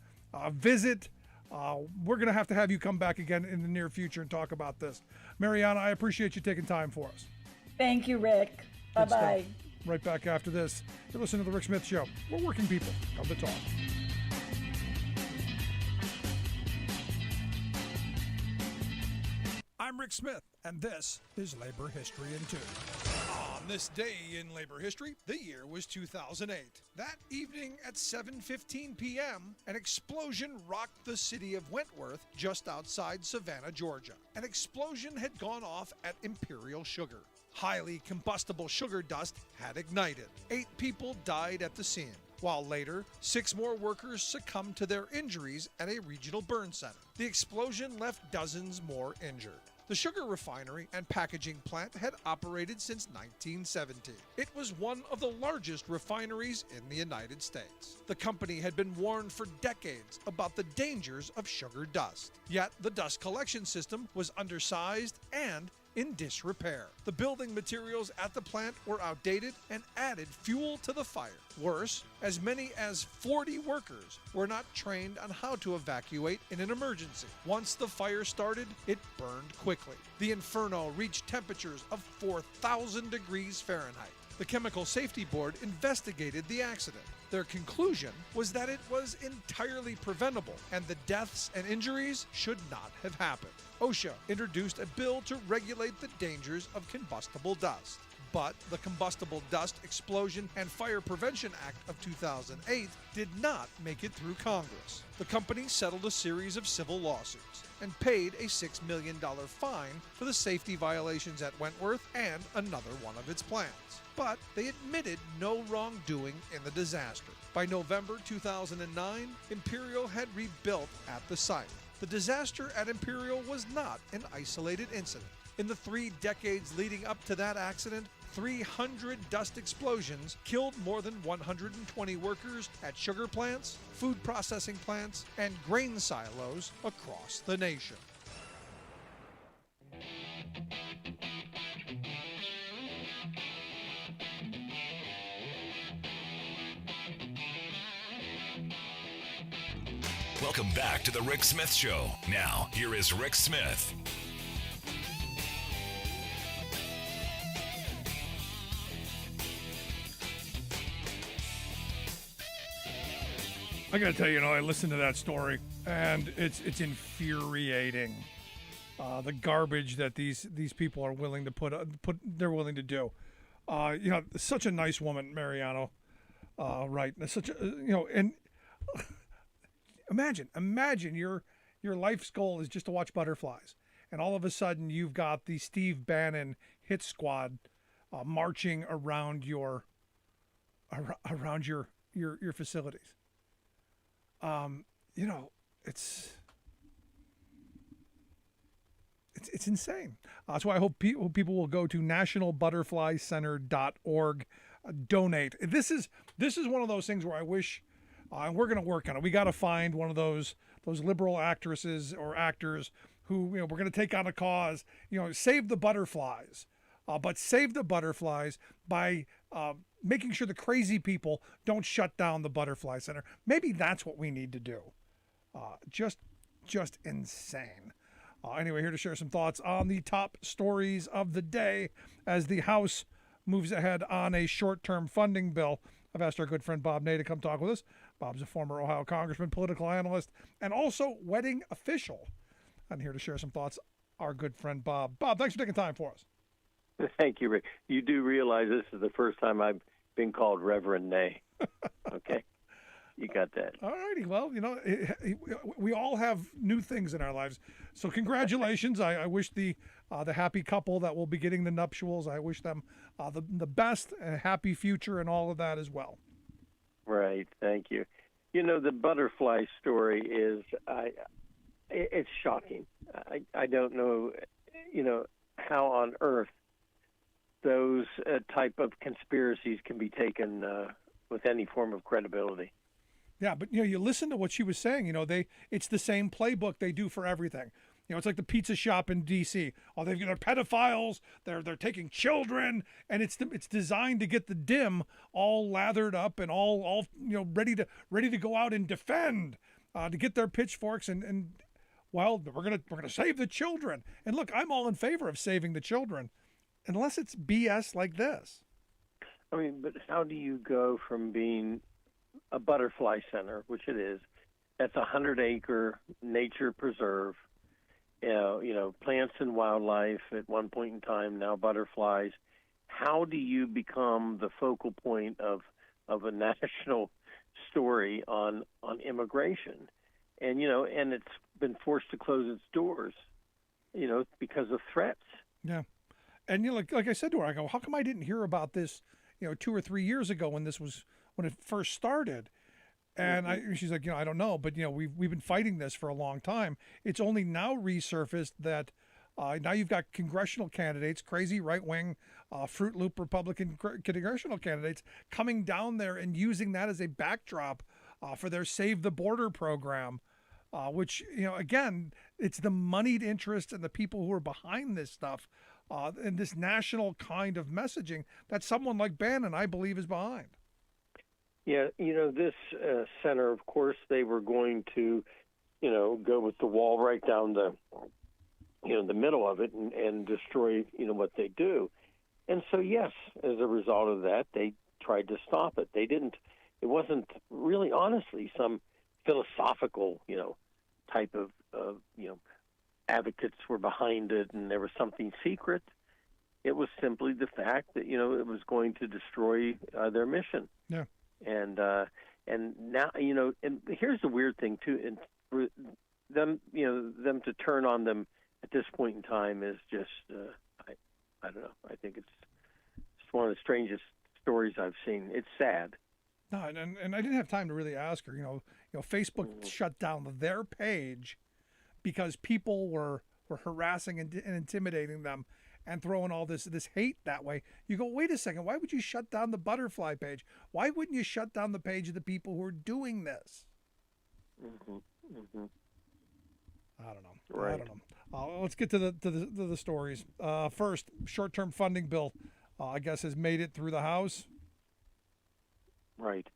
visit. We're going to have you come back again in the near future and talk about this. Marianna, I appreciate you taking time for us. Thank you, Rick. Bye-bye. Right back after this. You're listening to The Rick Smith Show. We're working people. Come to talk. I'm Rick Smith, and this is Labor History in 2. On this day in labor history, the year was 2008. That evening at 7:15 p.m., an explosion rocked the city of Wentworth just outside Savannah, Georgia. An explosion had gone off at Imperial Sugar. Highly combustible sugar dust had ignited. 8 people died at the scene, while later, 6 more workers succumbed to their injuries at a regional burn center. The explosion left dozens more injured. The sugar refinery and packaging plant had operated since 1970. It was one of the largest refineries in the United States. The company had been warned for decades about the dangers of sugar dust. Yet the dust collection system was undersized and in disrepair. The building materials at the plant were outdated and added fuel to the fire. Worse, as many as 40 workers were not trained on how to evacuate in an emergency. Once the fire started, it burned quickly. The inferno reached temperatures of 4,000 degrees Fahrenheit. The Chemical Safety Board investigated the accident. Their conclusion was that it was entirely preventable and the deaths and injuries should not have happened. OSHA introduced a bill to regulate the dangers of combustible dust. But the Combustible Dust Explosion and Fire Prevention Act of 2008 did not make it through Congress. The company settled a series of civil lawsuits and paid a $6 million fine for the safety violations at Wentworth and another one of its plants. But they admitted no wrongdoing in the disaster. By November 2009, Imperial had rebuilt at the site. The disaster at Imperial was not an isolated incident. In the 3 decades leading up to that accident, 300 dust explosions killed more than 120 workers at sugar plants, food processing plants, and grain silos across the nation. Welcome back to the Rick Smith Show. Now, here is Rick Smith. I got to tell you, I listened to that story, and it's infuriating. The garbage that these people are willing to they're willing to do. Such a nice woman, Marianna, Wright. Such a, and imagine your life's goal is just to watch butterflies, and all of a sudden you've got the Steve Bannon hit squad marching around your facilities. It's insane. That's why I hope people will go to nationalbutterflycenter.org, donate. This is one of those things where I wish, and we're going to work on it. We got to find one of those liberal actresses or actors who, we're going to take on a cause, save the butterflies, but save the butterflies by making sure the crazy people don't shut down the Butterfly Center. Maybe that's what we need to do. Just insane. Anyway, here to share some thoughts on the top stories of the day as the House moves ahead on a short-term funding bill. I've asked our good friend Bob Ney to come talk with us. Bob's a former Ohio congressman, political analyst, and also wedding official. And here to share some thoughts, our good friend Bob. Bob, thanks for taking time for us. Thank you, Rick. You do realize this is the first time I've been called Reverend Ney. Okay? You got that. All righty. Well, we all have new things in our lives. So congratulations. I wish the happy couple that will be getting the nuptials, I wish them the best and happy future and all of that as well. Right. Thank you. The butterfly story is, it's shocking. I don't know, how on earth those type of conspiracies can be taken with any form of credibility. Yeah, but you listen to what she was saying. It's the same playbook they do for everything. It's like the pizza shop in D.C. Oh, they're pedophiles. They're taking children, and it's designed to get the dim all lathered up and all ready to go out and defend, to get their pitchforks and we're gonna save the children. And look, I'm all in favor of saving the children, unless it's BS like this. I mean, but how do you go from being a butterfly center, which it is, that's a 100-acre nature preserve, plants and wildlife at one point in time, now butterflies. How do you become the focal point of a national story on immigration? And, and it's been forced to close its doors, because of threats. Yeah. And like I said to her, I go, how come I didn't hear about this, 2 or 3 years ago when it first started? And she's like, I don't know, but we've been fighting this for a long time. It's only now resurfaced that now you've got congressional candidates, crazy right-wing, Fruit Loop Republican congressional candidates coming down there and using that as a backdrop for their Save the Border program, which again, it's the moneyed interest and the people who are behind this stuff. And this national kind of messaging that someone like Bannon, I believe, is behind. Yeah, this center, of course, they were going to, go with the wall right down the middle of it and destroy, what they do. And so, yes, as a result of that, they tried to stop it. They didn't it wasn't really, honestly, some philosophical, type of advocates were behind it, and there was something secret. It was simply the fact that it was going to destroy their mission. Yeah. And now and here's the weird thing too, and for them to turn on them at this point in time is just I don't know. I think it's one of the strangest stories I've seen. It's sad. No, and I didn't have time to really ask her. Facebook shut down their page because people were harassing and intimidating them and throwing all this hate that way. You go, wait a second, why would you shut down the butterfly page? Why wouldn't you shut down the page of the people who are doing this? I don't know. Right. I don't know. Let's get to the stories. First, short-term funding bill, I guess, has made it through the House. Right.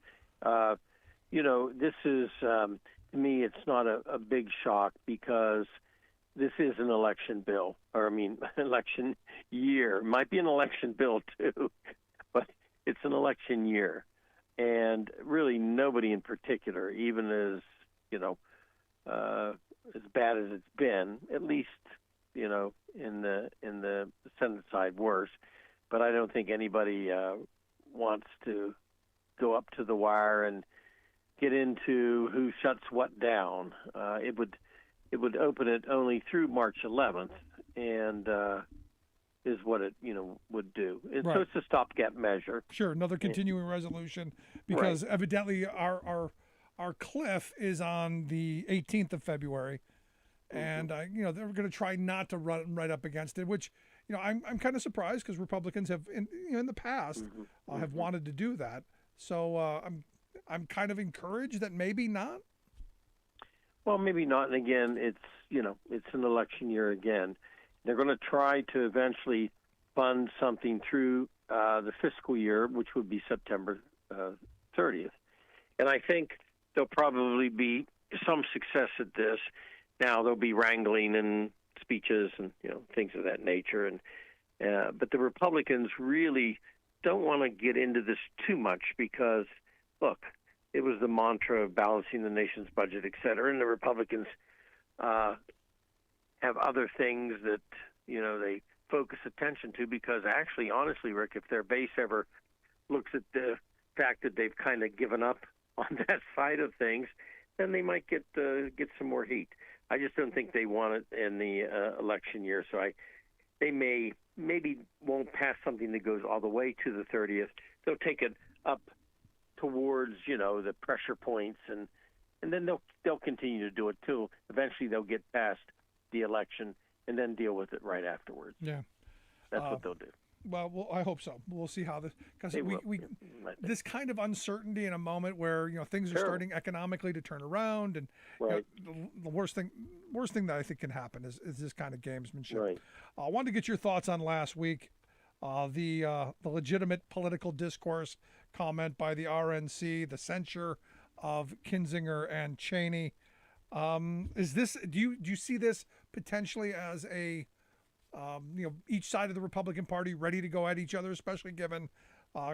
This is, to me, it's not a big shock because this is an election bill, election year. It might be an election bill too, but it's an election year. And really nobody in particular, even as bad as it's been, at least, in the Senate side worse. But I don't think anybody wants to go up to the wire and get into who shuts what down. It would open it only through March 11th, and is what it would do. And right. So it's a stopgap measure. Sure, another continuing resolution because right. Evidently our cliff is on the 18th of February, and they're going to try not to run right up against it, which I'm kind of surprised because Republicans have in the past have wanted to do that. So I'm kind of encouraged that maybe not. Well, maybe not. And again, it's an election year again. They're going to try to eventually fund something through the fiscal year, which would be September 30th. And I think there'll probably be some success at this. Now there'll be wrangling and speeches and things of that nature. And but the Republicans really don't want to get into this too much because, look, it was the mantra of balancing the nation's budget, et cetera, and the Republicans have other things that they focus attention to because actually, honestly, Rick, if their base ever looks at the fact that they've kind of given up on that side of things, then they might get some more heat. I just don't think they want it in the election year, so they maybe won't pass something that goes all the way to the 30th. They'll take it up towards the pressure points, and then they'll continue to do it too. Eventually, they'll get past the election and then deal with it right afterwards. Yeah, that's what they'll do. Well, I hope so. We'll see how this, because we this kind of uncertainty in a moment where things are starting economically to turn around, and right. The worst thing that I think can happen is this kind of gamesmanship. Right. I wanted to get your thoughts on last week, the legitimate political discourse comment by the RNC, the censure of Kinzinger and Cheney. Is this? Do you see this potentially as a each side of the Republican Party ready to go at each other, especially given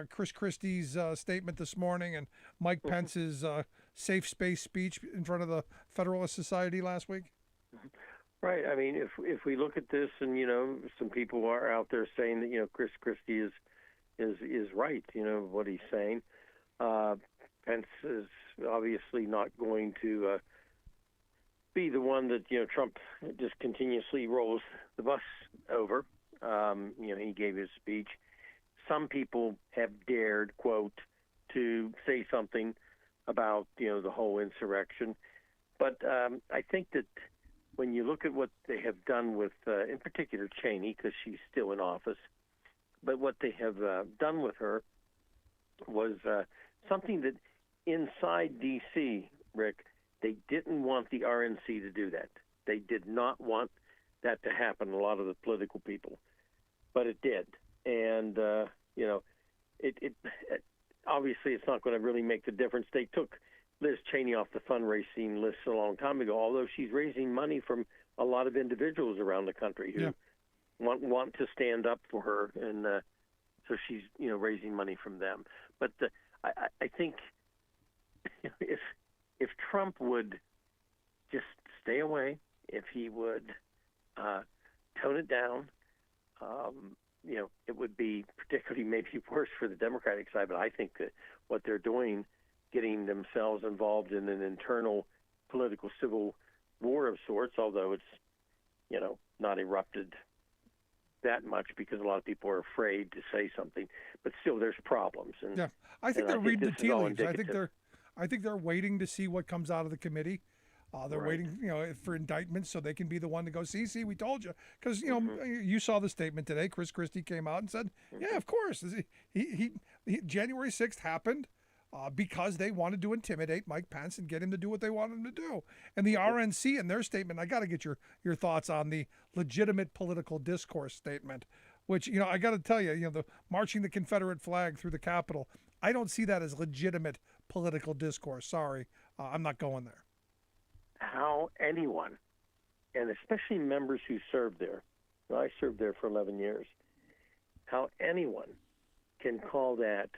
Chris Christie's statement this morning and Mike Pence's safe space speech in front of the Federalist Society last week? Right. I mean, if we look at this, and some people are out there saying that Chris Christie is right. What he's saying. Pence is obviously not going to be the one that Trump just continuously rolls the bus over. He gave his speech. Some people have dared, quote, to say something about the whole insurrection, but I think that when you look at what they have done with, in particular, Cheney, because she's still in office, but what they have done with her was something that inside D.C., Rick, they didn't want the RNC to do that. They did not want that to happen, a lot of the political people. But it did. And, it obviously it's not going to really make the difference. They took Liz Cheney off the fundraising list a long time ago, although she's raising money from a lot of individuals around the country who want to stand up for her. And so she's, raising money from them. But I think if Trump would just stay away, if he would tone it down, it would be particularly maybe worse for the Democratic side. But I think that what they're doing, getting themselves involved in an internal political civil war of sorts, although it's, not erupted that much because a lot of people are afraid to say something, but still there's problems. And yeah, I think they're reading the tea leaves. I think they're waiting to see what comes out of the committee. They're Right. waiting, for indictments so they can be the one to go, see, we told you. Because, you saw the statement today. Chris Christie came out and said, yeah, of course. He January 6th happened because they wanted to intimidate Mike Pence and get him to do what they wanted him to do. And the RNC in their statement, I got to get your thoughts on the legitimate political discourse statement, which, I got to tell you, the marching the Confederate flag through the Capitol, I don't see that as legitimate political discourse. Sorry, I'm not going there. How anyone, and especially members who served there, I served there for 11 years, how anyone can call that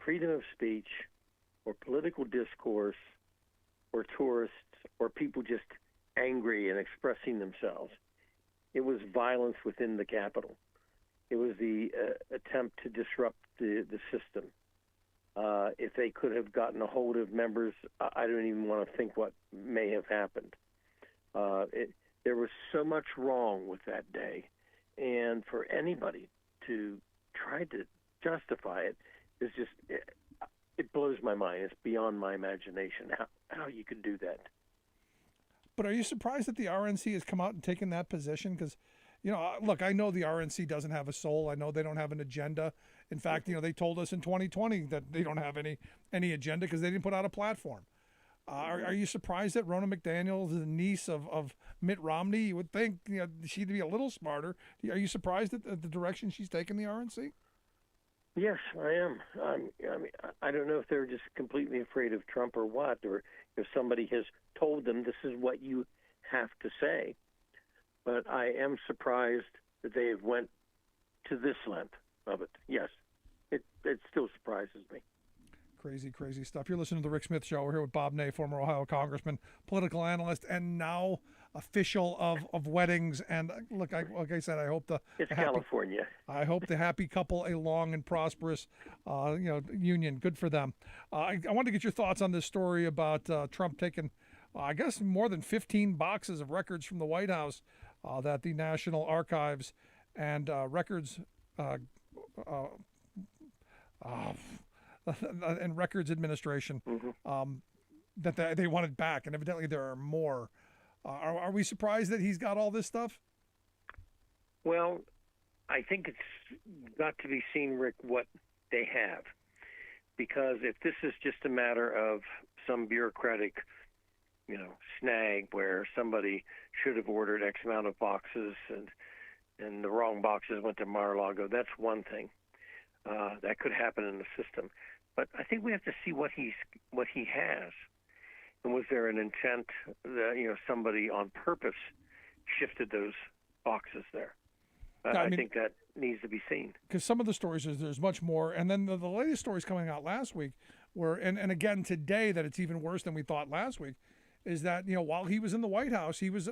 freedom of speech or political discourse or tourists or people just angry and expressing themselves. It was violence within the Capitol. It was the attempt to disrupt the system. If they could have gotten a hold of members, I don't even want to think what may have happened. There was so much wrong with that day, and for anybody to try to justify it is just, it blows my mind. It's beyond my imagination how you could do that. But are you surprised that the RNC has come out and taken that position? Because, look, I know the RNC doesn't have a soul. I know they don't have an agenda. In fact, they told us in 2020 that they don't have any agenda because they didn't put out a platform. Are you surprised that Ronna McDaniel is the niece of Mitt Romney? You would think she'd be a little smarter. Are you surprised at the direction she's taken the RNC? Yes, I am. I don't know if they're just completely afraid of Trump or what, or if somebody has told them this is what you have to say. But I am surprised that they have went to this length of it. Yes, it still surprises me. Crazy stuff. You're listening to The Rick Smith Show. We're here with Bob Ney, former Ohio congressman, political analyst, and now official of weddings. And look, like I said, I hope it's California. I hope the happy couple a long and prosperous, union. Good for them. I want to get your thoughts on this story about Trump taking, I guess, more than 15 boxes of records from the White House that the National Archives and Records and Records Administration that they wanted back, and evidently there are more. Are we surprised that he's got all this stuff? Well, I think it's got to be seen, Rick, what they have. Because if this is just a matter of some bureaucratic, snag where somebody should have ordered X amount of boxes and the wrong boxes went to Mar-a-Lago, that's one thing. That could happen in the system. But I think we have to see what he has. And was there an intent that, somebody on purpose shifted those boxes there? I think that needs to be seen. Because some of the stories, there's much more. And then the latest stories coming out last week were, and again today, that it's even worse than we thought last week, is that, while he was in the White House, he was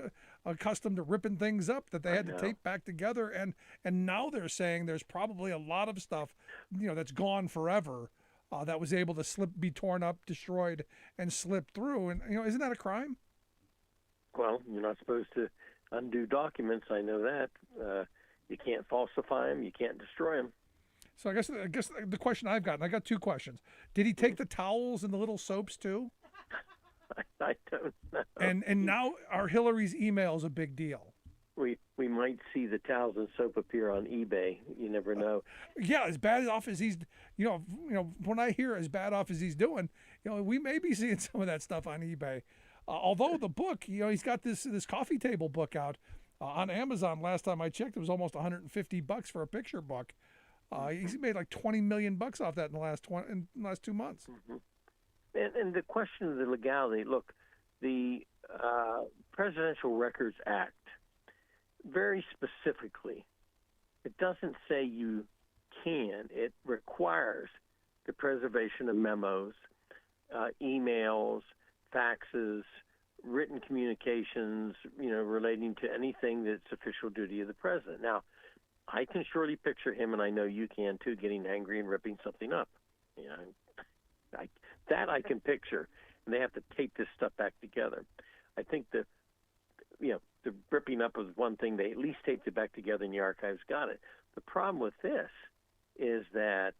accustomed to ripping things up that they had to tape back together. And now they're saying there's probably a lot of stuff, that's gone forever, that was able to be torn up, destroyed, and slip through. And, isn't that a crime? Well, you're not supposed to undo documents. I know that. You can't falsify them. You can't destroy them. So I guess the question I've got, and I got two questions. Did he take the towels and the little soaps too? I don't know. And now are Hillary's emails a big deal? We might see the towels and soap appear on eBay. You never know. Yeah, as bad off as he's, when I hear as bad off as he's doing, we may be seeing some of that stuff on eBay. Although the book, he's got this coffee table book out on Amazon. Last time I checked, it was almost $150 for a picture book. He's made like $20 million off that in the last 2 months. Mm-hmm. And the question of the legality, look, the Presidential Records Act, very specifically, it doesn't say you can. It requires the preservation of memos, emails, faxes, written communications, relating to anything that's official duty of the president. Now, I can surely picture him, and I know you can too, getting angry and ripping something up. I can picture, and they have to tape this stuff back together. I think the ripping up was one thing. They at least taped it back together, and the archives got it. The problem with this is that,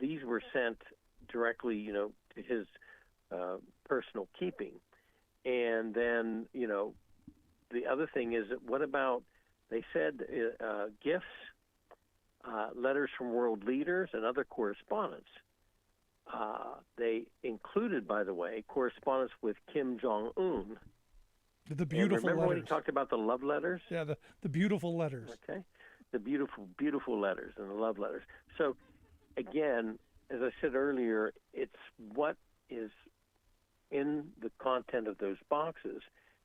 these were sent directly, to his personal keeping. And then, the other thing is that what about, they said gifts, letters from world leaders, and other correspondence. They included, by the way, correspondence with Kim Jong-un. The beautiful remember letters. when he talked about the love letters? Yeah, the beautiful letters. Okay. The beautiful letters and the love letters. So, again, as I said earlier, it's what is in the content of those boxes,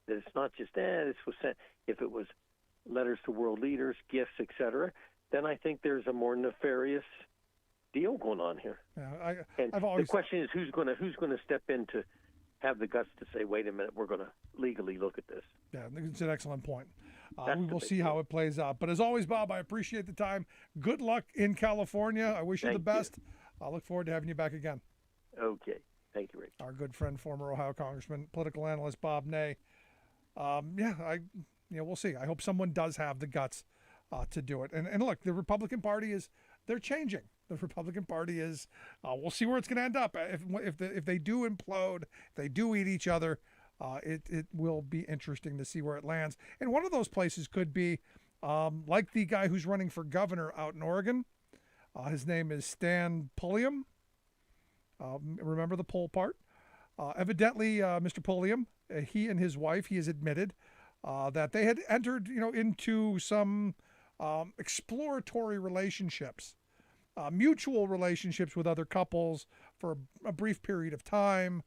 that it's not just, this was sent. If it was letters to world leaders, gifts, etc., then I think there's a more nefarious deal going on here. Yeah, the question is who's going to step in to have the guts to say, wait a minute, we're going to legally look at this. Yeah, it's an excellent point. We will see how it plays out. But as always, Bob, I appreciate the time. Good luck in California. I wish you the best. I look forward to having you back again. Okay. Thank you, Rick. Our good friend, former Ohio Congressman, political analyst Bob Ney. We'll see. I hope someone does have the guts to do it. And look, the Republican Party they're changing. The Republican Party is, we'll see where it's going to end up. If they do implode, if they do eat each other, it will be interesting to see where it lands. And one of those places could be like the guy who's running for governor out in Oregon. His name is Stan Pulliam. Remember the poll part? Evidently, Mr. Pulliam, he and his wife, he has admitted that they had entered, into some exploratory relationships, mutual relationships with other couples for a brief period of time,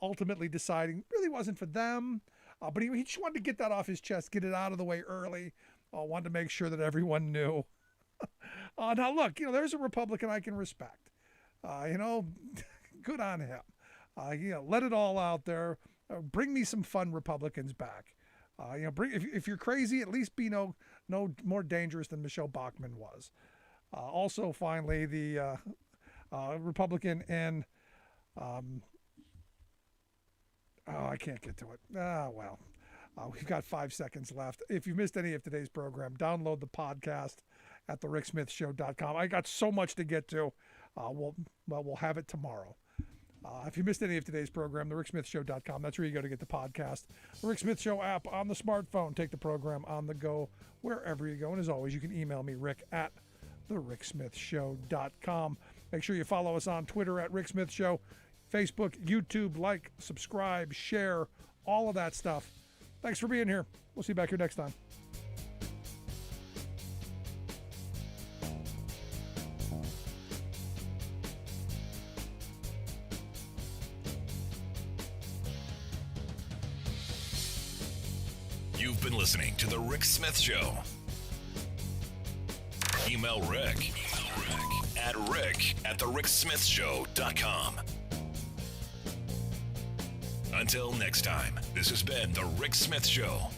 ultimately deciding really wasn't for them. But he just wanted to get that off his chest, get it out of the way early, wanted to make sure that everyone knew. Now, look, there's a Republican I can respect. Good on him. Let it all out there. Bring me some fun Republicans back. If you're crazy, at least be no more dangerous than Michelle Bachmann was. Also, finally, the Republican in I can't get to it. We've got 5 seconds left. If you missed any of today's program, download the podcast at thericksmithshow.com. I got so much to get to. We'll have it tomorrow. If you missed any of today's program, thericksmithshow.com. That's where you go to get the podcast. The Rick Smith Show app on the smartphone. Take the program on the go wherever you go. And as always, you can email me, Rick, at thericksmithshow.com. Make sure you follow us on Twitter at Rick Smith Show, Facebook, YouTube, like, subscribe, share, all of that stuff. Thanks for being here. We'll see you back here next time. You've been listening to The Rick Smith Show. Email Rick at rick@thericksmithshow.com. Until next time, this has been The Rick Smith Show.